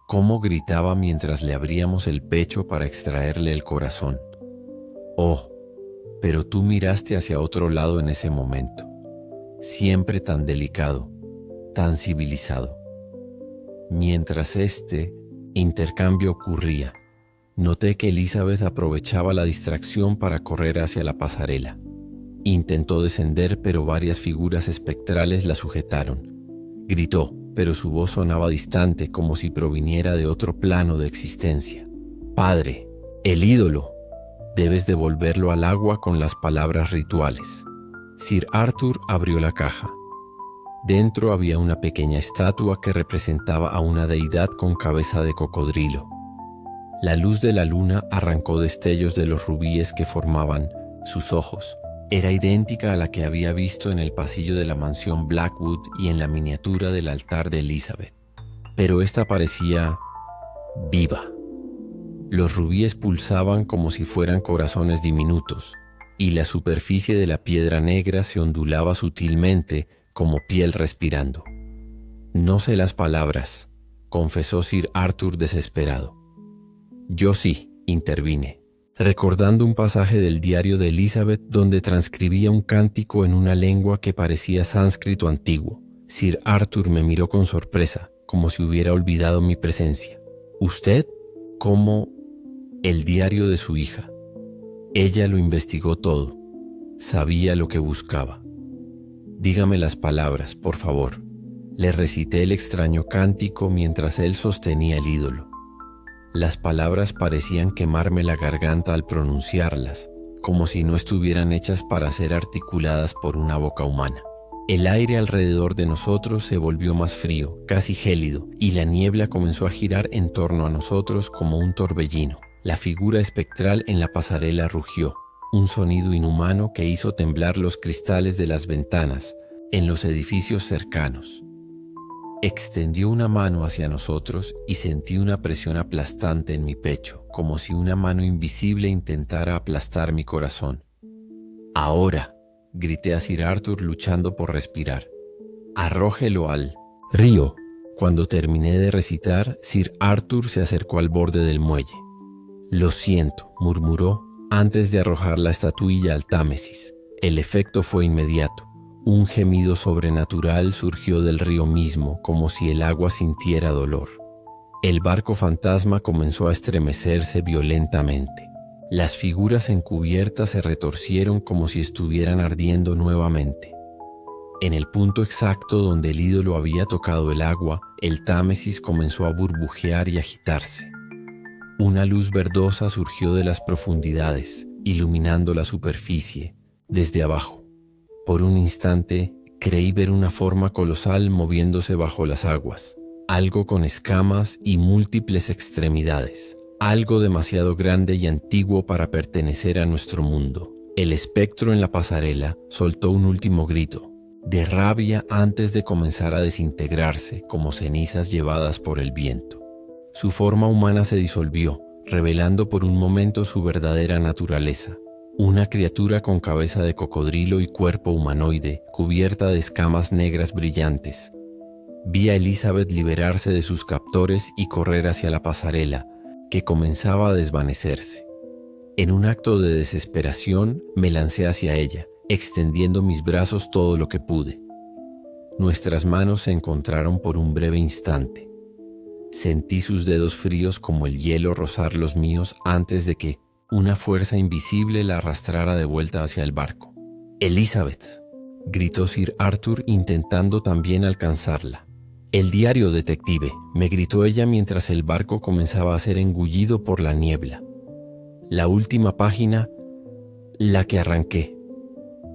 ¿Cómo gritaba mientras le abríamos el pecho para extraerle el corazón? Oh, pero tú miraste hacia otro lado en ese momento. Siempre tan delicado, tan civilizado». Mientras este intercambio ocurría, noté que Elizabeth aprovechaba la distracción para correr hacia la pasarela. Intentó descender, pero varias figuras espectrales la sujetaron. Gritó, pero su voz sonaba distante, como si proviniera de otro plano de existencia. «Padre, el ídolo. Debes devolverlo al agua con las palabras rituales». Sir Arthur abrió la caja. Dentro había una pequeña estatua que representaba a una deidad con cabeza de cocodrilo. La luz de la luna arrancó destellos de los rubíes que formaban sus ojos. Era idéntica a la que había visto en el pasillo de la mansión Blackwood y en la miniatura del altar de Elizabeth. Pero esta parecía viva. Los rubíes pulsaban como si fueran corazones diminutos, y la superficie de la piedra negra se ondulaba sutilmente como piel respirando. «No sé las palabras», confesó Sir Arthur desesperado. «Yo sí», intervine, recordando un pasaje del diario de Elizabeth donde transcribía un cántico en una lengua que parecía sánscrito antiguo. Sir Arthur me miró con sorpresa, como si hubiera olvidado mi presencia. «¿Usted? ¿Cómo?» «El diario de su hija. Ella lo investigó todo. Sabía lo que buscaba. Dígame las palabras, por favor. Le recité el extraño cántico mientras él sostenía el ídolo. Las palabras parecían quemarme la garganta al pronunciarlas, como si no estuvieran hechas para ser articuladas por una boca humana. El aire alrededor de nosotros se volvió más frío, casi gélido, y la niebla comenzó a girar en torno a nosotros como un torbellino. La figura espectral en la pasarela rugió, un sonido inhumano que hizo temblar los cristales de las ventanas en los edificios cercanos. Extendió una mano hacia nosotros y sentí una presión aplastante en mi pecho, como si una mano invisible intentara aplastar mi corazón. «Ahora», grité a Sir Arthur luchando por respirar. «Arrójelo al río». Cuando terminé de recitar, Sir Arthur se acercó al borde del muelle. «Lo siento», murmuró antes de arrojar la estatuilla al Támesis. El efecto fue inmediato. Un gemido sobrenatural surgió del río mismo, como si el agua sintiera dolor. El barco fantasma comenzó a estremecerse violentamente. Las figuras encubiertas se retorcieron como si estuvieran ardiendo nuevamente. En el punto exacto donde el ídolo había tocado el agua, el Támesis comenzó a burbujear y agitarse. Una luz verdosa surgió de las profundidades, iluminando la superficie, desde abajo. Por un instante, creí ver una forma colosal moviéndose bajo las aguas, algo con escamas y múltiples extremidades, algo demasiado grande y antiguo para pertenecer a nuestro mundo. El espectro en la pasarela soltó un último grito, de rabia antes de comenzar a desintegrarse como cenizas llevadas por el viento. Su forma humana se disolvió, revelando por un momento su verdadera naturaleza. Una criatura con cabeza de cocodrilo y cuerpo humanoide, cubierta de escamas negras brillantes. Vi a Elizabeth liberarse de sus captores y correr hacia la pasarela, que comenzaba a desvanecerse. En un acto de desesperación, me lancé hacia ella, extendiendo mis brazos todo lo que pude. Nuestras manos se encontraron por un breve instante. Sentí sus dedos fríos como el hielo rozar los míos antes de que una fuerza invisible la arrastrara de vuelta hacia el barco. «Elizabeth», gritó Sir Arthur intentando también alcanzarla. «El diario, detective», me gritó ella mientras el barco comenzaba a ser engullido por la niebla. «La última página, la que arranqué.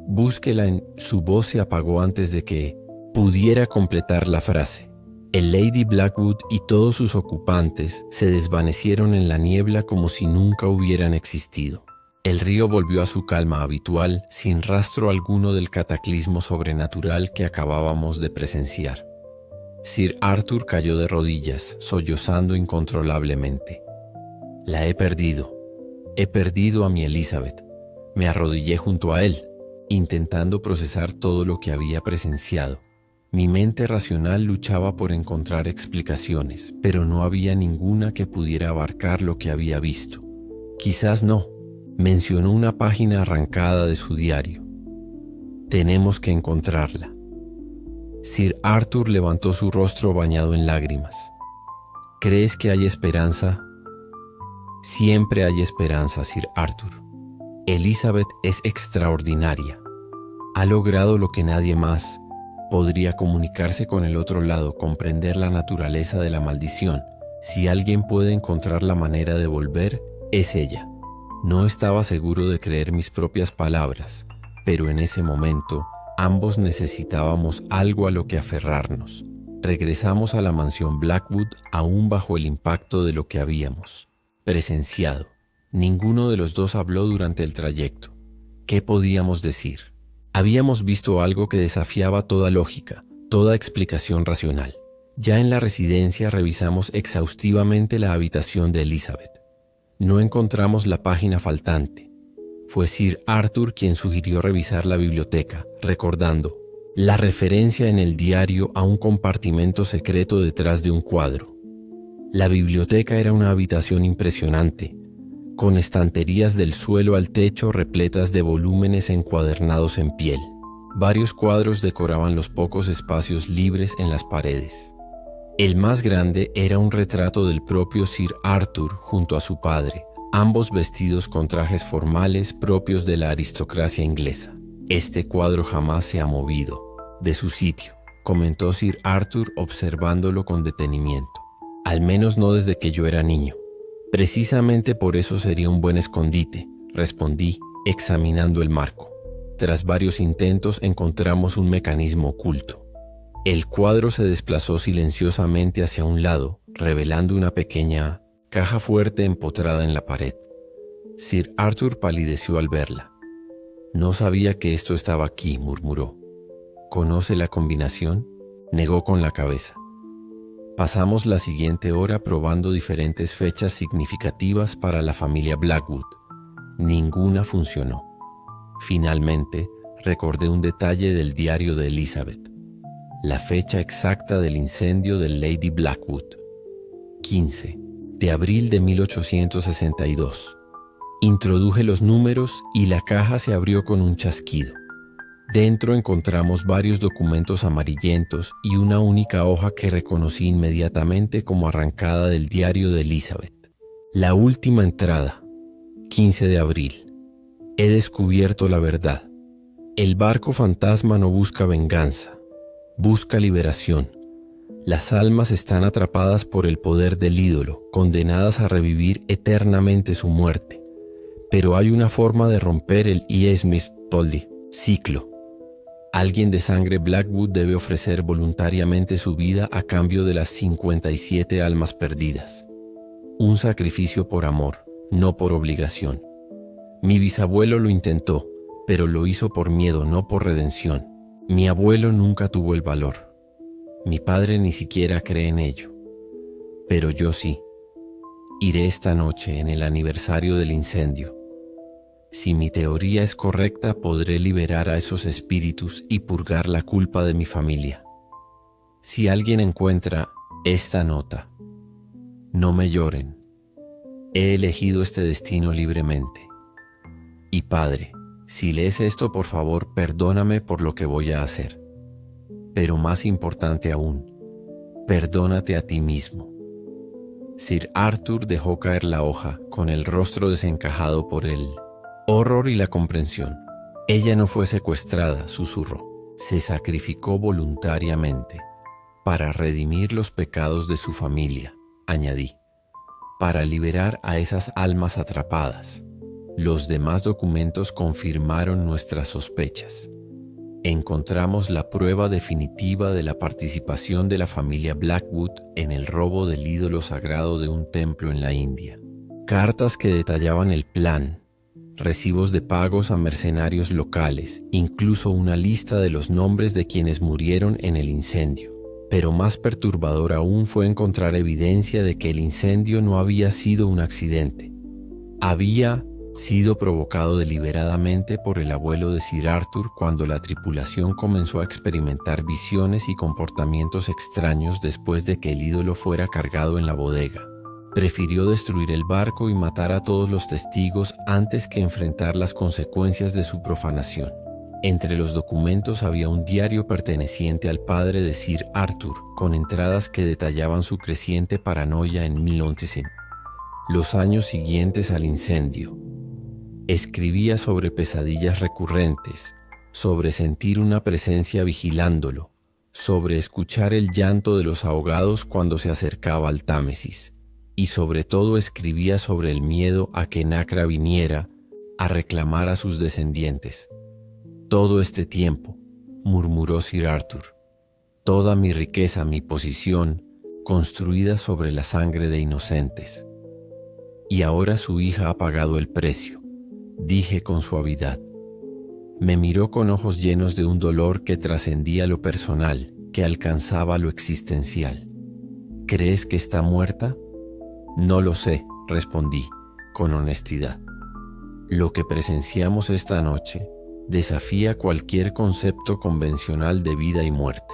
Búsquela». Su voz se apagó antes de que pudiera completar la frase. El Lady Blackwood y todos sus ocupantes se desvanecieron en la niebla como si nunca hubieran existido. El río volvió a su calma habitual, sin rastro alguno del cataclismo sobrenatural que acabábamos de presenciar. Sir Arthur cayó de rodillas, sollozando incontrolablemente. «La he perdido a mi Elizabeth». Me arrodillé junto a él, intentando procesar todo lo que había presenciado. Mi mente racional luchaba por encontrar explicaciones, pero no había ninguna que pudiera abarcar lo que había visto. «Quizás no», mencionó una página arrancada de su diario. «Tenemos que encontrarla». Sir Arthur levantó su rostro bañado en lágrimas. «¿Crees que hay esperanza?» «Siempre hay esperanza, Sir Arthur. Elizabeth es extraordinaria. Ha logrado lo que nadie más. Podría comunicarse con el otro lado, comprender la naturaleza de la maldición. Si alguien puede encontrar la manera de volver, es ella». No estaba seguro de creer mis propias palabras, pero en ese momento ambos necesitábamos algo a lo que aferrarnos. Regresamos a la mansión Blackwood aún bajo el impacto de lo que habíamos presenciado. Ninguno de los dos habló durante el trayecto. ¿Qué podíamos decir? Habíamos visto algo que desafiaba toda lógica, toda explicación racional. Ya en la residencia revisamos exhaustivamente la habitación de Elizabeth. No encontramos la página faltante. Fue Sir Arthur quien sugirió revisar la biblioteca, recordando la referencia en el diario a un compartimento secreto detrás de un cuadro. La biblioteca era una habitación impresionante, con estanterías del suelo al techo repletas de volúmenes encuadernados en piel. Varios cuadros decoraban los pocos espacios libres en las paredes. El más grande era un retrato del propio Sir Arthur junto a su padre, ambos vestidos con trajes formales propios de la aristocracia inglesa. Este cuadro jamás se ha movido de su sitio, comentó Sir Arthur observándolo con detenimiento. Al menos no desde que yo era niño. Precisamente por eso sería un buen escondite, respondí, examinando el marco. Tras varios intentos encontramos un mecanismo oculto. El cuadro se desplazó silenciosamente hacia un lado, revelando una pequeña caja fuerte empotrada en la pared. Sir Arthur palideció al verla. No sabía que esto estaba aquí, murmuró. ¿Conoce la combinación? Negó con la cabeza. Pasamos la siguiente hora probando diferentes fechas significativas para la familia Blackwood. Ninguna funcionó. Finalmente, recordé un detalle del diario de Elizabeth. La fecha exacta del incendio de Lady Blackwood. 15 de abril de 1862. Introduje los números y la caja se abrió con un chasquido. Dentro encontramos varios documentos amarillentos y una única hoja que reconocí inmediatamente como arrancada del diario de Elizabeth. La última entrada, 15 de abril. He descubierto la verdad. El barco fantasma no busca venganza, busca liberación. Las almas están atrapadas por el poder del ídolo, condenadas a revivir eternamente su muerte. Pero hay una forma de romper el Smith-Toldy ciclo. Alguien de sangre Blackwood debe ofrecer voluntariamente su vida a cambio de las 57 almas perdidas. Un sacrificio por amor, no por obligación. Mi bisabuelo lo intentó, pero lo hizo por miedo, no por redención. Mi abuelo nunca tuvo el valor. Mi padre ni siquiera cree en ello. Pero yo sí. Iré esta noche en el aniversario del incendio. Si mi teoría es correcta, podré liberar a esos espíritus y purgar la culpa de mi familia. Si alguien encuentra esta nota, no me lloren. He elegido este destino libremente. Y Padre, si lees esto, por favor, perdóname por lo que voy a hacer. Pero más importante aún, perdónate a ti mismo. Sir Arthur dejó caer la hoja con el rostro desencajado por el horror y la comprensión. Ella no fue secuestrada, susurró. Se sacrificó voluntariamente para redimir los pecados de su familia, añadí, para liberar a esas almas atrapadas. Los demás documentos confirmaron nuestras sospechas. Encontramos la prueba definitiva de la participación de la familia Blackwood en el robo del ídolo sagrado de un templo en la India. Cartas que detallaban el plan, recibos de pagos a mercenarios locales, incluso una lista de los nombres de quienes murieron en el incendio. Pero más perturbador aún fue encontrar evidencia de que el incendio no había sido un accidente. Había sido provocado deliberadamente por el abuelo de Sir Arthur cuando la tripulación comenzó a experimentar visiones y comportamientos extraños después de que el ídolo fuera cargado en la bodega. Prefirió destruir el barco y matar a todos los testigos antes que enfrentar las consecuencias de su profanación. Entre los documentos había un diario perteneciente al padre de Sir Arthur, con entradas que detallaban su creciente paranoia en Milonston, los años siguientes al incendio. Escribía sobre pesadillas recurrentes, sobre sentir una presencia vigilándolo, sobre escuchar el llanto de los ahogados cuando se acercaba al Támesis, y sobre todo escribía sobre el miedo a que Nacra viniera a reclamar a sus descendientes. Todo este tiempo, murmuró Sir Arthur, toda mi riqueza, mi posición, construida sobre la sangre de inocentes. Y ahora su hija ha pagado el precio, dije con suavidad. Me miró con ojos llenos de un dolor que trascendía lo personal, que alcanzaba lo existencial. ¿Crees que está muerta? No lo sé, respondí, con honestidad. Lo que presenciamos esta noche desafía cualquier concepto convencional de vida y muerte.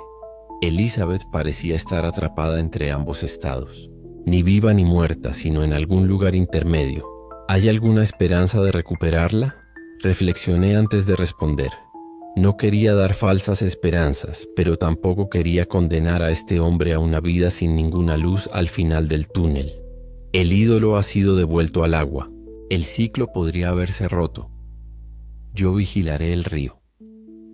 Elizabeth parecía estar atrapada entre ambos estados, ni viva ni muerta, sino en algún lugar intermedio. ¿Hay alguna esperanza de recuperarla? Reflexioné antes de responder. No quería dar falsas esperanzas, pero tampoco quería condenar a este hombre a una vida sin ninguna luz al final del túnel. El ídolo ha sido devuelto al agua. El ciclo podría haberse roto. Yo vigilaré el río.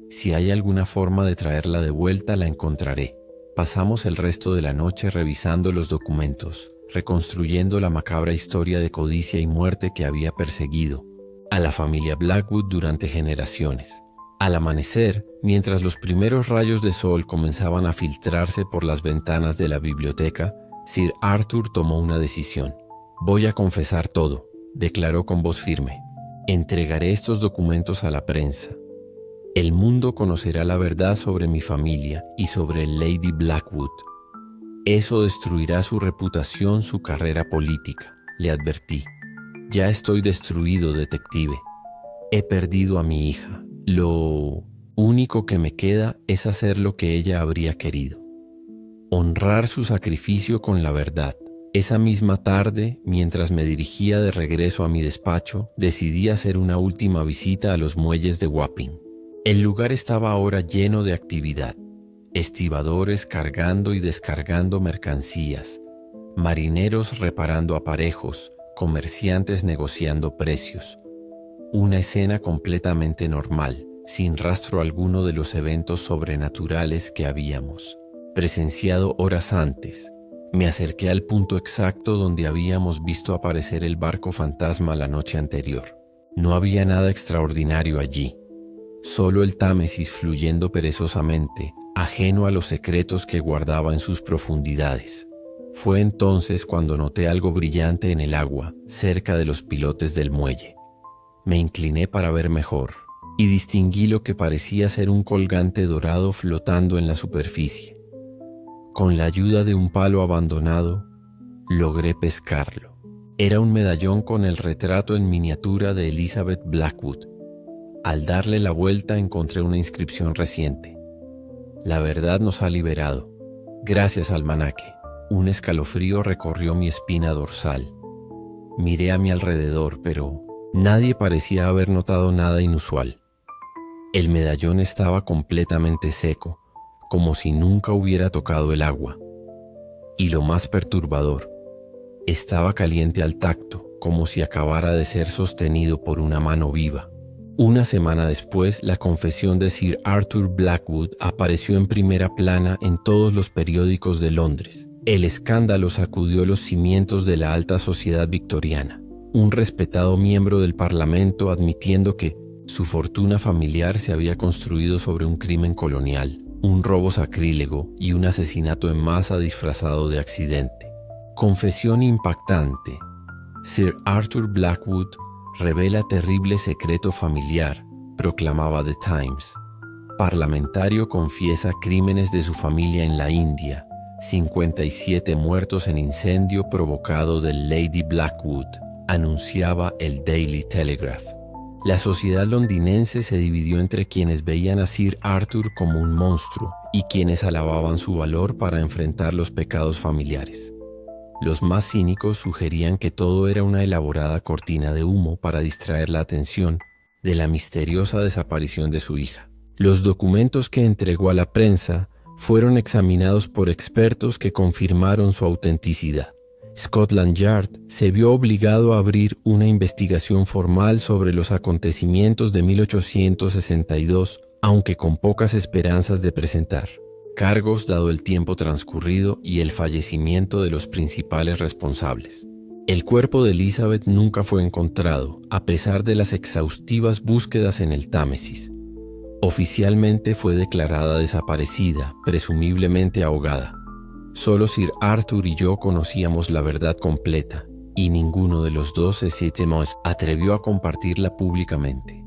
Si hay alguna forma de traerla de vuelta, la encontraré. Pasamos el resto de la noche revisando los documentos, reconstruyendo la macabra historia de codicia y muerte que había perseguido a la familia Blackwood durante generaciones. Al amanecer, mientras los primeros rayos de sol comenzaban a filtrarse por las ventanas de la biblioteca, Sir Arthur tomó una decisión. «Voy a confesar todo», declaró con voz firme. «Entregaré estos documentos a la prensa. El mundo conocerá la verdad sobre mi familia y sobre Lady Blackwood. Eso destruirá su reputación, su carrera política», le advertí. «Ya estoy destruido, detective. He perdido a mi hija. Lo único que me queda es hacer lo que ella habría querido. Honrar su sacrificio con la verdad». Esa misma tarde, mientras me dirigía de regreso a mi despacho, decidí hacer una última visita a los muelles de Wapping. El lugar estaba ahora lleno de actividad. Estibadores cargando y descargando mercancías, marineros reparando aparejos, comerciantes negociando precios. Una escena completamente normal, sin rastro alguno de los eventos sobrenaturales que habíamos presenciado horas antes. Me acerqué al punto exacto donde habíamos visto aparecer el barco fantasma la noche anterior. No había nada extraordinario allí, solo el Támesis fluyendo perezosamente, ajeno a los secretos que guardaba en sus profundidades. Fue entonces cuando noté algo brillante en el agua, cerca de los pilotes del muelle. Me incliné para ver mejor, y distinguí lo que parecía ser un colgante dorado flotando en la superficie. Con la ayuda de un palo abandonado, logré pescarlo. Era un medallón con el retrato en miniatura de Elizabeth Blackwood. Al darle la vuelta encontré una inscripción reciente. «La verdad nos ha liberado. Gracias, almanaque». Un escalofrío recorrió mi espina dorsal. Miré a mi alrededor, pero nadie parecía haber notado nada inusual. El medallón estaba completamente seco, como si nunca hubiera tocado el agua. Y lo más perturbador, estaba caliente al tacto, como si acabara de ser sostenido por una mano viva. Una semana después, la confesión de Sir Arthur Blackwood apareció en primera plana en todos los periódicos de Londres. El escándalo sacudió los cimientos de la alta sociedad victoriana. Un respetado miembro del Parlamento admitiendo que su fortuna familiar se había construido sobre un crimen colonial, un robo sacrílego y un asesinato en masa disfrazado de accidente. Confesión impactante. Sir Arthur Blackwood revela terrible secreto familiar, proclamaba The Times. Parlamentario confiesa crímenes de su familia en la India. 57 muertos en incendio provocado de Lady Blackwood, anunciaba el Daily Telegraph. La sociedad londinense se dividió entre quienes veían a Sir Arthur como un monstruo y quienes alababan su valor para enfrentar los pecados familiares. Los más cínicos sugerían que todo era una elaborada cortina de humo para distraer la atención de la misteriosa desaparición de su hija. Los documentos que entregó a la prensa fueron examinados por expertos que confirmaron su autenticidad. Scotland Yard se vio obligado a abrir una investigación formal sobre los acontecimientos de 1862, aunque con pocas esperanzas de presentar cargos dado el tiempo transcurrido y el fallecimiento de los principales responsables. El cuerpo de Elizabeth nunca fue encontrado, a pesar de las exhaustivas búsquedas en el Támesis. Oficialmente fue declarada desaparecida, presumiblemente ahogada. Solo Sir Arthur y yo conocíamos la verdad completa, y ninguno de los dos se atrevió a compartirla públicamente.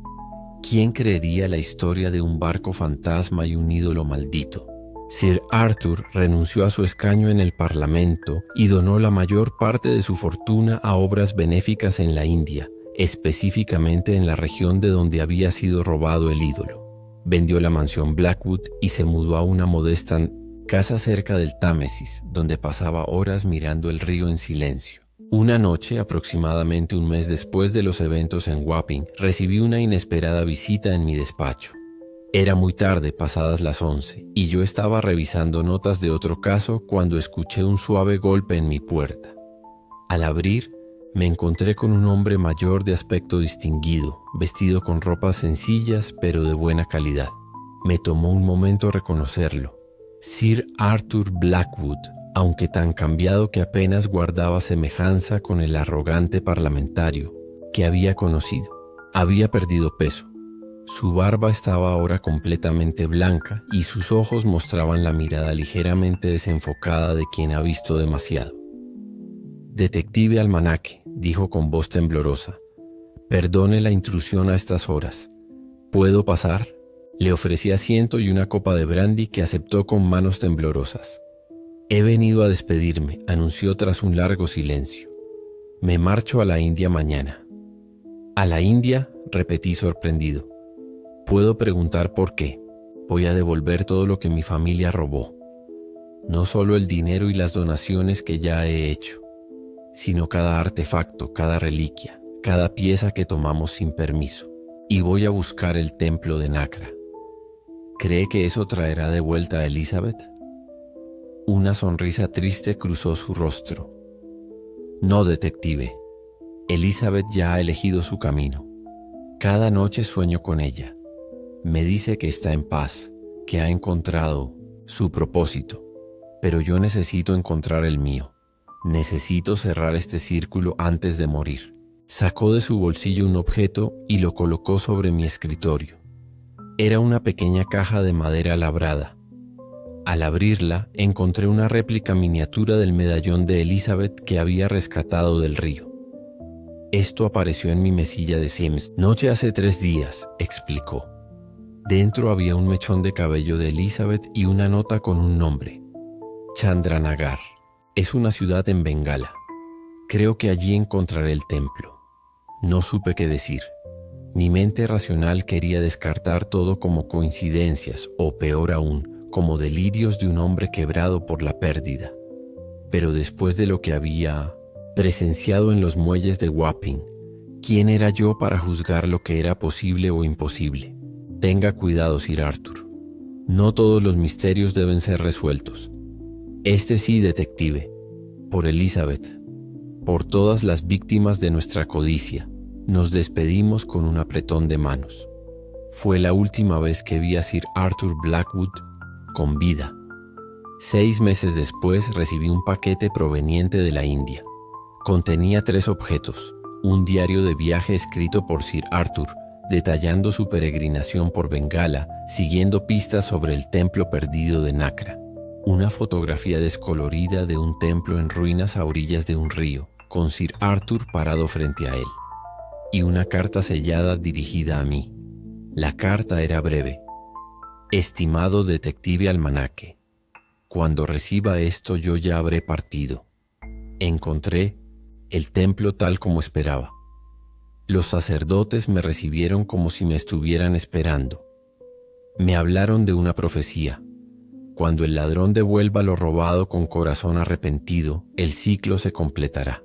¿Quién creería la historia de un barco fantasma y un ídolo maldito? Sir Arthur renunció a su escaño en el Parlamento y donó la mayor parte de su fortuna a obras benéficas en la India, específicamente en la región de donde había sido robado el ídolo. Vendió la mansión Blackwood y se mudó a una modesta casa cerca del Támesis, donde pasaba horas mirando el río en silencio. Una noche, aproximadamente un mes después de los eventos en Wapping, recibí una inesperada visita en mi despacho. Era muy tarde, pasadas las 11, y yo estaba revisando notas de otro caso cuando escuché un suave golpe en mi puerta. Al abrir, me encontré con un hombre mayor de aspecto distinguido, vestido con ropas sencillas pero de buena calidad. Me tomó un momento reconocerlo. Sir Arthur Blackwood, aunque tan cambiado que apenas guardaba semejanza con el arrogante parlamentario que había conocido. Había perdido peso. Su barba estaba ahora completamente blanca y sus ojos mostraban la mirada ligeramente desenfocada de quien ha visto demasiado. «Detective Almanaque», dijo con voz temblorosa, «perdone la intrusión a estas horas. ¿Puedo pasar?». Le ofrecí asiento y una copa de brandy que aceptó con manos temblorosas. «He venido a despedirme», anunció tras un largo silencio. «Me marcho a la India mañana». «¿A la India?», repetí sorprendido. «¿Puedo preguntar por qué?». «Voy a devolver todo lo que mi familia robó. No solo el dinero y las donaciones que ya he hecho, sino cada artefacto, cada reliquia, cada pieza que tomamos sin permiso. Y voy a buscar el templo de Nacra». «¿Cree que eso traerá de vuelta a Elizabeth?». Una sonrisa triste cruzó su rostro. «No, detective. Elizabeth ya ha elegido su camino. Cada noche sueño con ella. Me dice que está en paz, que ha encontrado su propósito. Pero yo necesito encontrar el mío. Necesito cerrar este círculo antes de morir». Sacó de su bolsillo un objeto y lo colocó sobre mi escritorio. Era una pequeña caja de madera labrada. Al abrirla, encontré una réplica miniatura del medallón de Elizabeth que había rescatado del río. «Esto apareció en mi mesilla de Sims noche hace 3 días», explicó. Dentro había un mechón de cabello de Elizabeth y una nota con un nombre. Chandranagar. Es una ciudad en Bengala. Creo que allí encontraré el templo. No supe qué decir. Mi mente racional quería descartar todo como coincidencias o, peor aún, como delirios de un hombre quebrado por la pérdida. Pero después de lo que había presenciado en los muelles de Wapping, ¿quién era yo para juzgar lo que era posible o imposible? Tenga cuidado, Sir Arthur. No todos los misterios deben ser resueltos. Este sí, detective. Por Elizabeth. Por todas las víctimas de nuestra codicia. Nos despedimos con un apretón de manos. Fue la última vez que vi a Sir Arthur Blackwood con vida. 6 meses después recibí un paquete proveniente de la India. Contenía 3 objetos: un diario de viaje escrito por Sir Arthur, detallando su peregrinación por Bengala, siguiendo pistas sobre el templo perdido de Nacra; una fotografía descolorida de un templo en ruinas a orillas de un río, con Sir Arthur parado frente a él; y una carta sellada dirigida a mí. La carta era breve. «Estimado detective Almanaque, cuando reciba esto yo ya habré partido. Encontré el templo tal como esperaba. Los sacerdotes me recibieron como si me estuvieran esperando. Me hablaron de una profecía. Cuando el ladrón devuelva lo robado con corazón arrepentido, el ciclo se completará.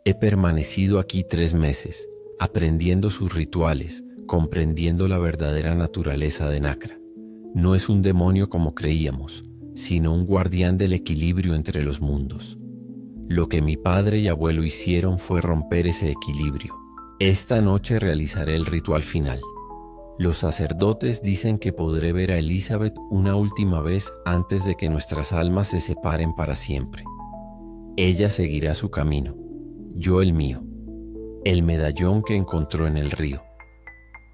He permanecido aquí 3 meses, aprendiendo sus rituales, comprendiendo la verdadera naturaleza de Nacra. No es un demonio como creíamos, sino un guardián del equilibrio entre los mundos. Lo que mi padre y abuelo hicieron fue romper ese equilibrio. Esta noche realizaré el ritual final. Los sacerdotes dicen que podré ver a Elizabeth una última vez antes de que nuestras almas se separen para siempre. Ella seguirá su camino, yo el mío. El medallón que encontró en el río.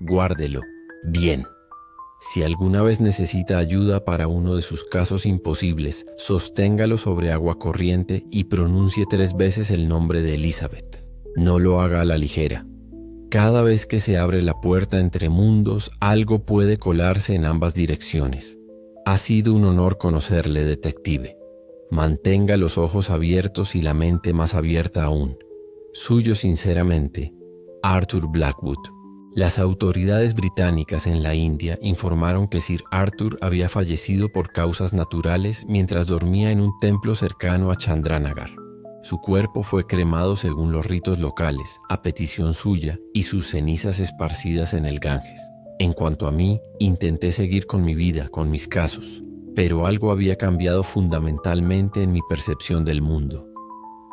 Guárdelo bien. Si alguna vez necesita ayuda para uno de sus casos imposibles, sosténgalo sobre agua corriente y pronuncie 3 veces el nombre de Elizabeth. No lo haga a la ligera. Cada vez que se abre la puerta entre mundos, algo puede colarse en ambas direcciones. Ha sido un honor conocerle, detective. Mantenga los ojos abiertos y la mente más abierta aún. Suyo sinceramente, Arthur Blackwood. Las autoridades británicas en la India informaron que Sir Arthur había fallecido por causas naturales mientras dormía en un templo cercano a Chandranagar. Su cuerpo fue cremado según los ritos locales, a petición suya, y sus cenizas esparcidas en el Ganges. En cuanto a mí, intenté seguir con mi vida, con mis casos, pero algo había cambiado fundamentalmente en mi percepción del mundo.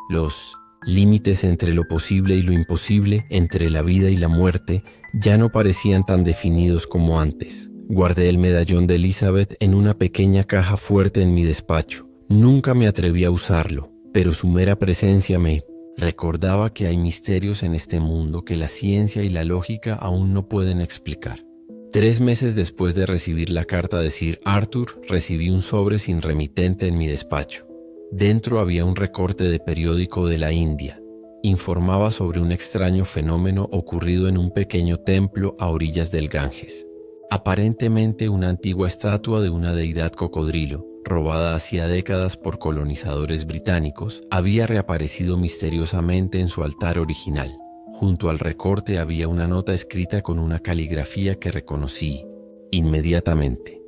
Los límites entre lo posible y lo imposible, entre la vida y la muerte, ya no parecían tan definidos como antes. Guardé el medallón de Elizabeth en una pequeña caja fuerte en mi despacho. Nunca me atreví a usarlo, pero su mera presencia me recordaba que hay misterios en este mundo que la ciencia y la lógica aún no pueden explicar. 3 meses después de recibir la carta de Sir Arthur, recibí un sobre sin remitente en mi despacho. Dentro había un recorte de periódico de la India. Informaba sobre un extraño fenómeno ocurrido en un pequeño templo a orillas del Ganges. Aparentemente una antigua estatua de una deidad cocodrilo, robada hacía décadas por colonizadores británicos, había reaparecido misteriosamente en su altar original. Junto al recorte había una nota escrita con una caligrafía que reconocí inmediatamente.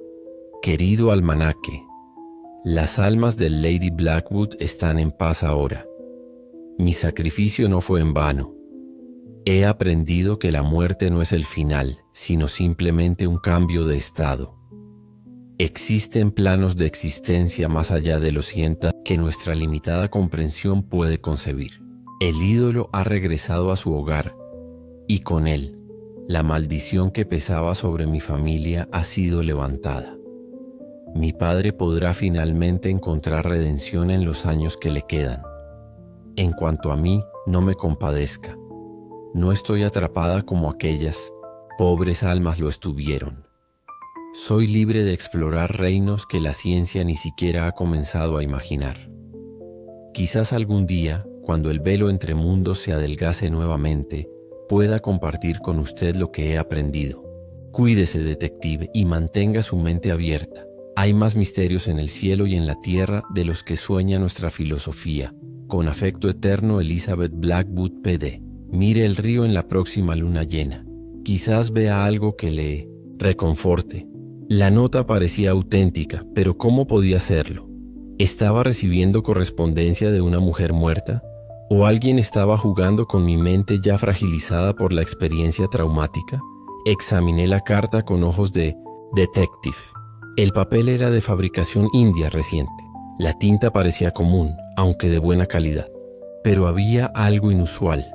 Querido almanaque, las almas del Lady Blackwood están en paz ahora. Mi sacrificio no fue en vano. He aprendido que la muerte no es el final, sino simplemente un cambio de estado. Existen planos de existencia más allá de los cientos que nuestra limitada comprensión puede concebir. El ídolo ha regresado a su hogar, y con él, la maldición que pesaba sobre mi familia ha sido levantada. Mi padre podrá finalmente encontrar redención en los años que le quedan. En cuanto a mí, no me compadezca. No estoy atrapada como aquellas pobres almas lo estuvieron. Soy libre de explorar reinos que la ciencia ni siquiera ha comenzado a imaginar. Quizás algún día, cuando el velo entre mundos se adelgace nuevamente, pueda compartir con usted lo que he aprendido. Cuídese, detective, y mantenga su mente abierta. Hay más misterios en el cielo y en la tierra de los que sueña nuestra filosofía. Con afecto eterno, Elizabeth Blackwood, P.D. Mire el río en la próxima luna llena. Quizás vea algo que le reconforte. La nota parecía auténtica, pero ¿cómo podía hacerlo? ¿Estaba recibiendo correspondencia de una mujer muerta? ¿O alguien estaba jugando con mi mente ya fragilizada por la experiencia traumática? Examiné la carta con ojos de detective. El papel era de fabricación india reciente. La tinta parecía común, aunque de buena calidad. Pero había algo inusual.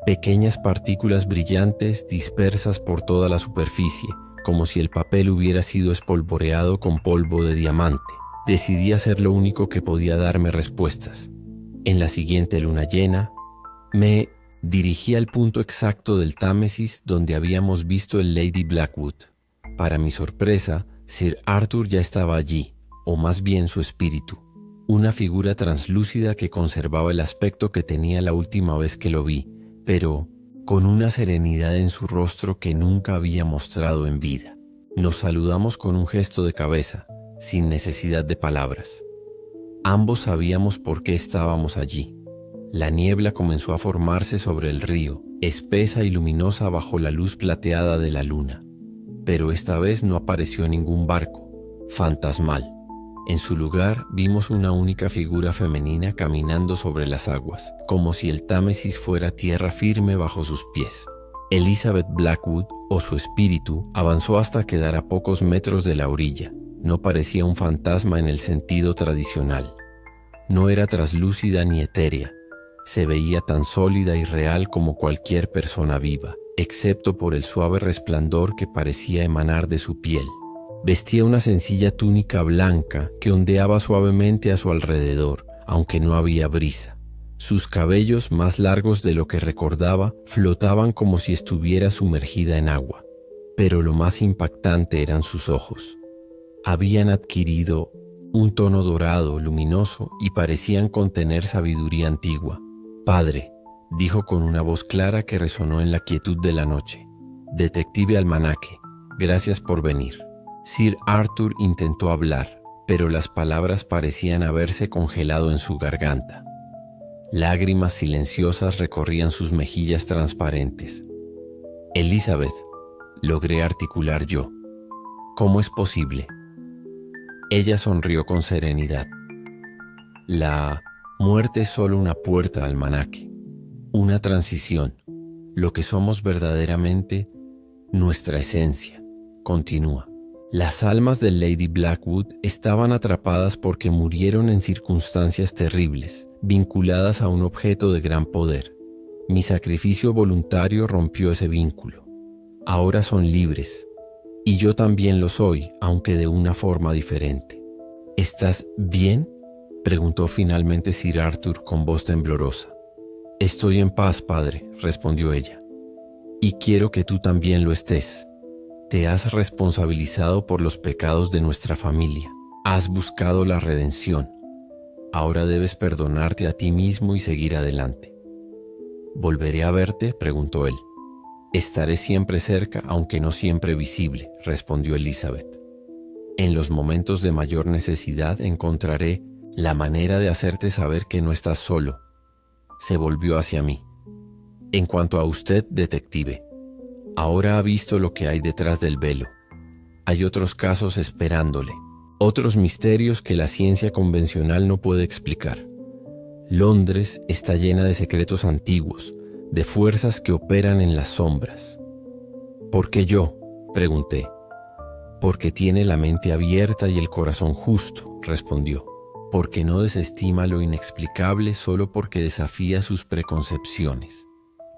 Pequeñas partículas brillantes dispersas por toda la superficie, como si el papel hubiera sido espolvoreado con polvo de diamante. Decidí hacer lo único que podía darme respuestas. En la siguiente luna llena, me dirigí al punto exacto del Támesis donde habíamos visto el Lady Blackwood. Para mi sorpresa, Sir Arthur ya estaba allí, o más bien su espíritu, una figura translúcida que conservaba el aspecto que tenía la última vez que lo vi, pero con una serenidad en su rostro que nunca había mostrado en vida. Nos saludamos con un gesto de cabeza, sin necesidad de palabras. Ambos sabíamos por qué estábamos allí. La niebla comenzó a formarse sobre el río, espesa y luminosa bajo la luz plateada de la luna. Pero esta vez no apareció ningún barco, fantasmal. En su lugar vimos una única figura femenina caminando sobre las aguas, como si el Támesis fuera tierra firme bajo sus pies. Elizabeth Blackwood, o su espíritu, avanzó hasta quedar a pocos metros de la orilla. No parecía un fantasma en el sentido tradicional. No era traslúcida ni etérea. Se veía tan sólida y real como cualquier persona viva, excepto por el suave resplandor que parecía emanar de su piel. Vestía una sencilla túnica blanca que ondeaba suavemente a su alrededor, aunque no había brisa. Sus cabellos, más largos de lo que recordaba, flotaban como si estuviera sumergida en agua. Pero lo más impactante eran sus ojos. Habían adquirido un tono dorado, luminoso, y parecían contener sabiduría antigua. «Padre», dijo con una voz clara que resonó en la quietud de la noche. «Detective Almanaque, gracias por venir». Sir Arthur intentó hablar, pero las palabras parecían haberse congelado en su garganta. Lágrimas silenciosas recorrían sus mejillas transparentes. «Elizabeth», logré articular yo. «¿Cómo es posible?» Ella sonrió con serenidad. «La muerte es solo una puerta, almanaque, una transición, lo que somos verdaderamente, nuestra esencia», continúa. Las almas de Lady Blackwood estaban atrapadas porque murieron en circunstancias terribles, vinculadas a un objeto de gran poder. Mi sacrificio voluntario rompió ese vínculo. Ahora son libres. Y yo también lo soy, aunque de una forma diferente. ¿Estás bien?, preguntó finalmente Sir Arthur con voz temblorosa. Estoy en paz, padre, respondió ella. Y quiero que tú también lo estés. Te has responsabilizado por los pecados de nuestra familia. Has buscado la redención. Ahora debes perdonarte a ti mismo y seguir adelante. ¿Volveré a verte?, preguntó él. Estaré siempre cerca, aunque no siempre visible, respondió Elizabeth. En los momentos de mayor necesidad encontraré la manera de hacerte saber que no estás solo. Se volvió hacia mí. En cuanto a usted, detective, ahora ha visto lo que hay detrás del velo. Hay otros casos esperándole, otros misterios que la ciencia convencional no puede explicar. Londres está llena de secretos antiguos, de fuerzas que operan en las sombras. ¿Por qué yo?, pregunté. Porque tiene la mente abierta y el corazón justo, respondió. Porque no desestima lo inexplicable solo porque desafía sus preconcepciones.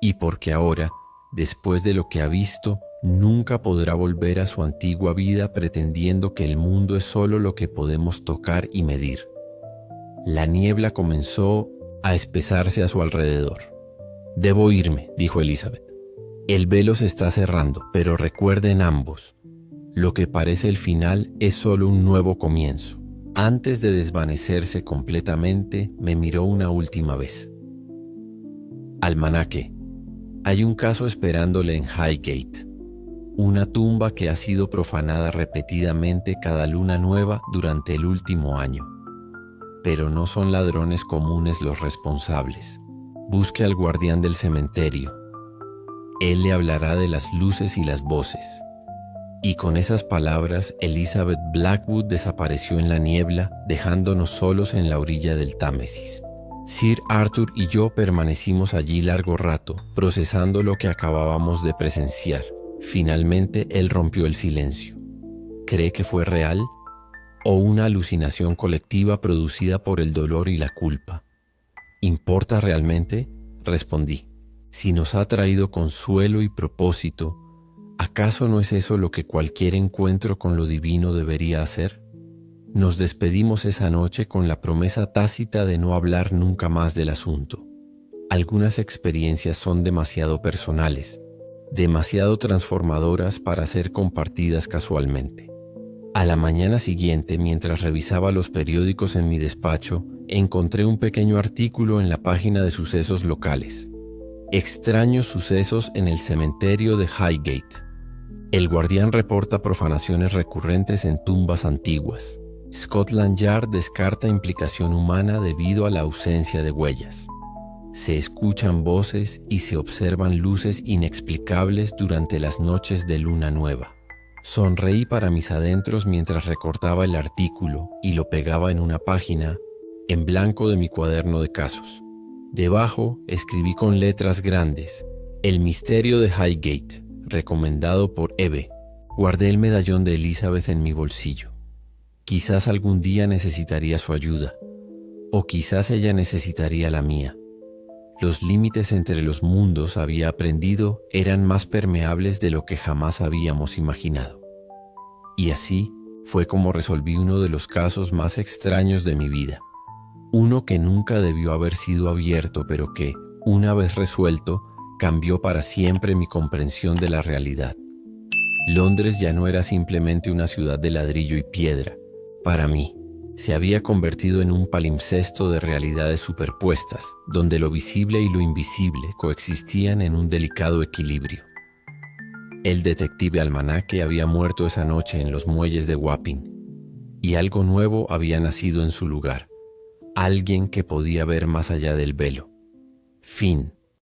Y porque ahora, después de lo que ha visto, nunca podrá volver a su antigua vida pretendiendo que el mundo es solo lo que podemos tocar y medir. La niebla comenzó a espesarse a su alrededor. Debo irme, dijo Elizabeth. El velo se está cerrando, pero recuerden ambos, lo que parece el final es solo un nuevo comienzo. Antes de desvanecerse completamente, me miró una última vez. Almanaque. Hay un caso esperándole en Highgate, una tumba que ha sido profanada repetidamente cada luna nueva durante el último año. Pero no son ladrones comunes los responsables. Busque al guardián del cementerio. Él le hablará de las luces y las voces. Y con esas palabras, Elizabeth Blackwood desapareció en la niebla, dejándonos solos en la orilla del Támesis. Sir Arthur y yo permanecimos allí largo rato, procesando lo que acabábamos de presenciar. Finalmente, él rompió el silencio. ¿Cree que fue real? ¿O una alucinación colectiva producida por el dolor y la culpa? ¿Importa realmente?, respondí. Si nos ha traído consuelo y propósito, ¿acaso no es eso lo que cualquier encuentro con lo divino debería hacer? Nos despedimos esa noche con la promesa tácita de no hablar nunca más del asunto. Algunas experiencias son demasiado personales, demasiado transformadoras para ser compartidas casualmente. A la mañana siguiente, mientras revisaba los periódicos en mi despacho, encontré un pequeño artículo en la página de sucesos locales. Extraños sucesos en el cementerio de Highgate. El guardián reporta profanaciones recurrentes en tumbas antiguas. Scotland Yard descarta implicación humana debido a la ausencia de huellas. Se escuchan voces y se observan luces inexplicables durante las noches de luna nueva. Sonreí para mis adentros mientras recortaba el artículo y lo pegaba en una página en blanco de mi cuaderno de casos. Debajo escribí con letras grandes: El misterio de Highgate, recomendado por Eve. Guardé el medallón de Elizabeth en mi bolsillo. Quizás algún día necesitaría su ayuda, o quizás ella necesitaría la mía. Los límites entre los mundos, había aprendido, eran más permeables de lo que jamás habíamos imaginado. Y así fue como resolví uno de los casos más extraños de mi vida. Uno que nunca debió haber sido abierto, pero que, una vez resuelto, cambió para siempre mi comprensión de la realidad. Londres ya no era simplemente una ciudad de ladrillo y piedra. Para mí, se había convertido en un palimpsesto de realidades superpuestas, donde lo visible y lo invisible coexistían en un delicado equilibrio. El detective Almanaque había muerto esa noche en los muelles de Wapping, y algo nuevo había nacido en su lugar, alguien que podía ver más allá del velo. Fin.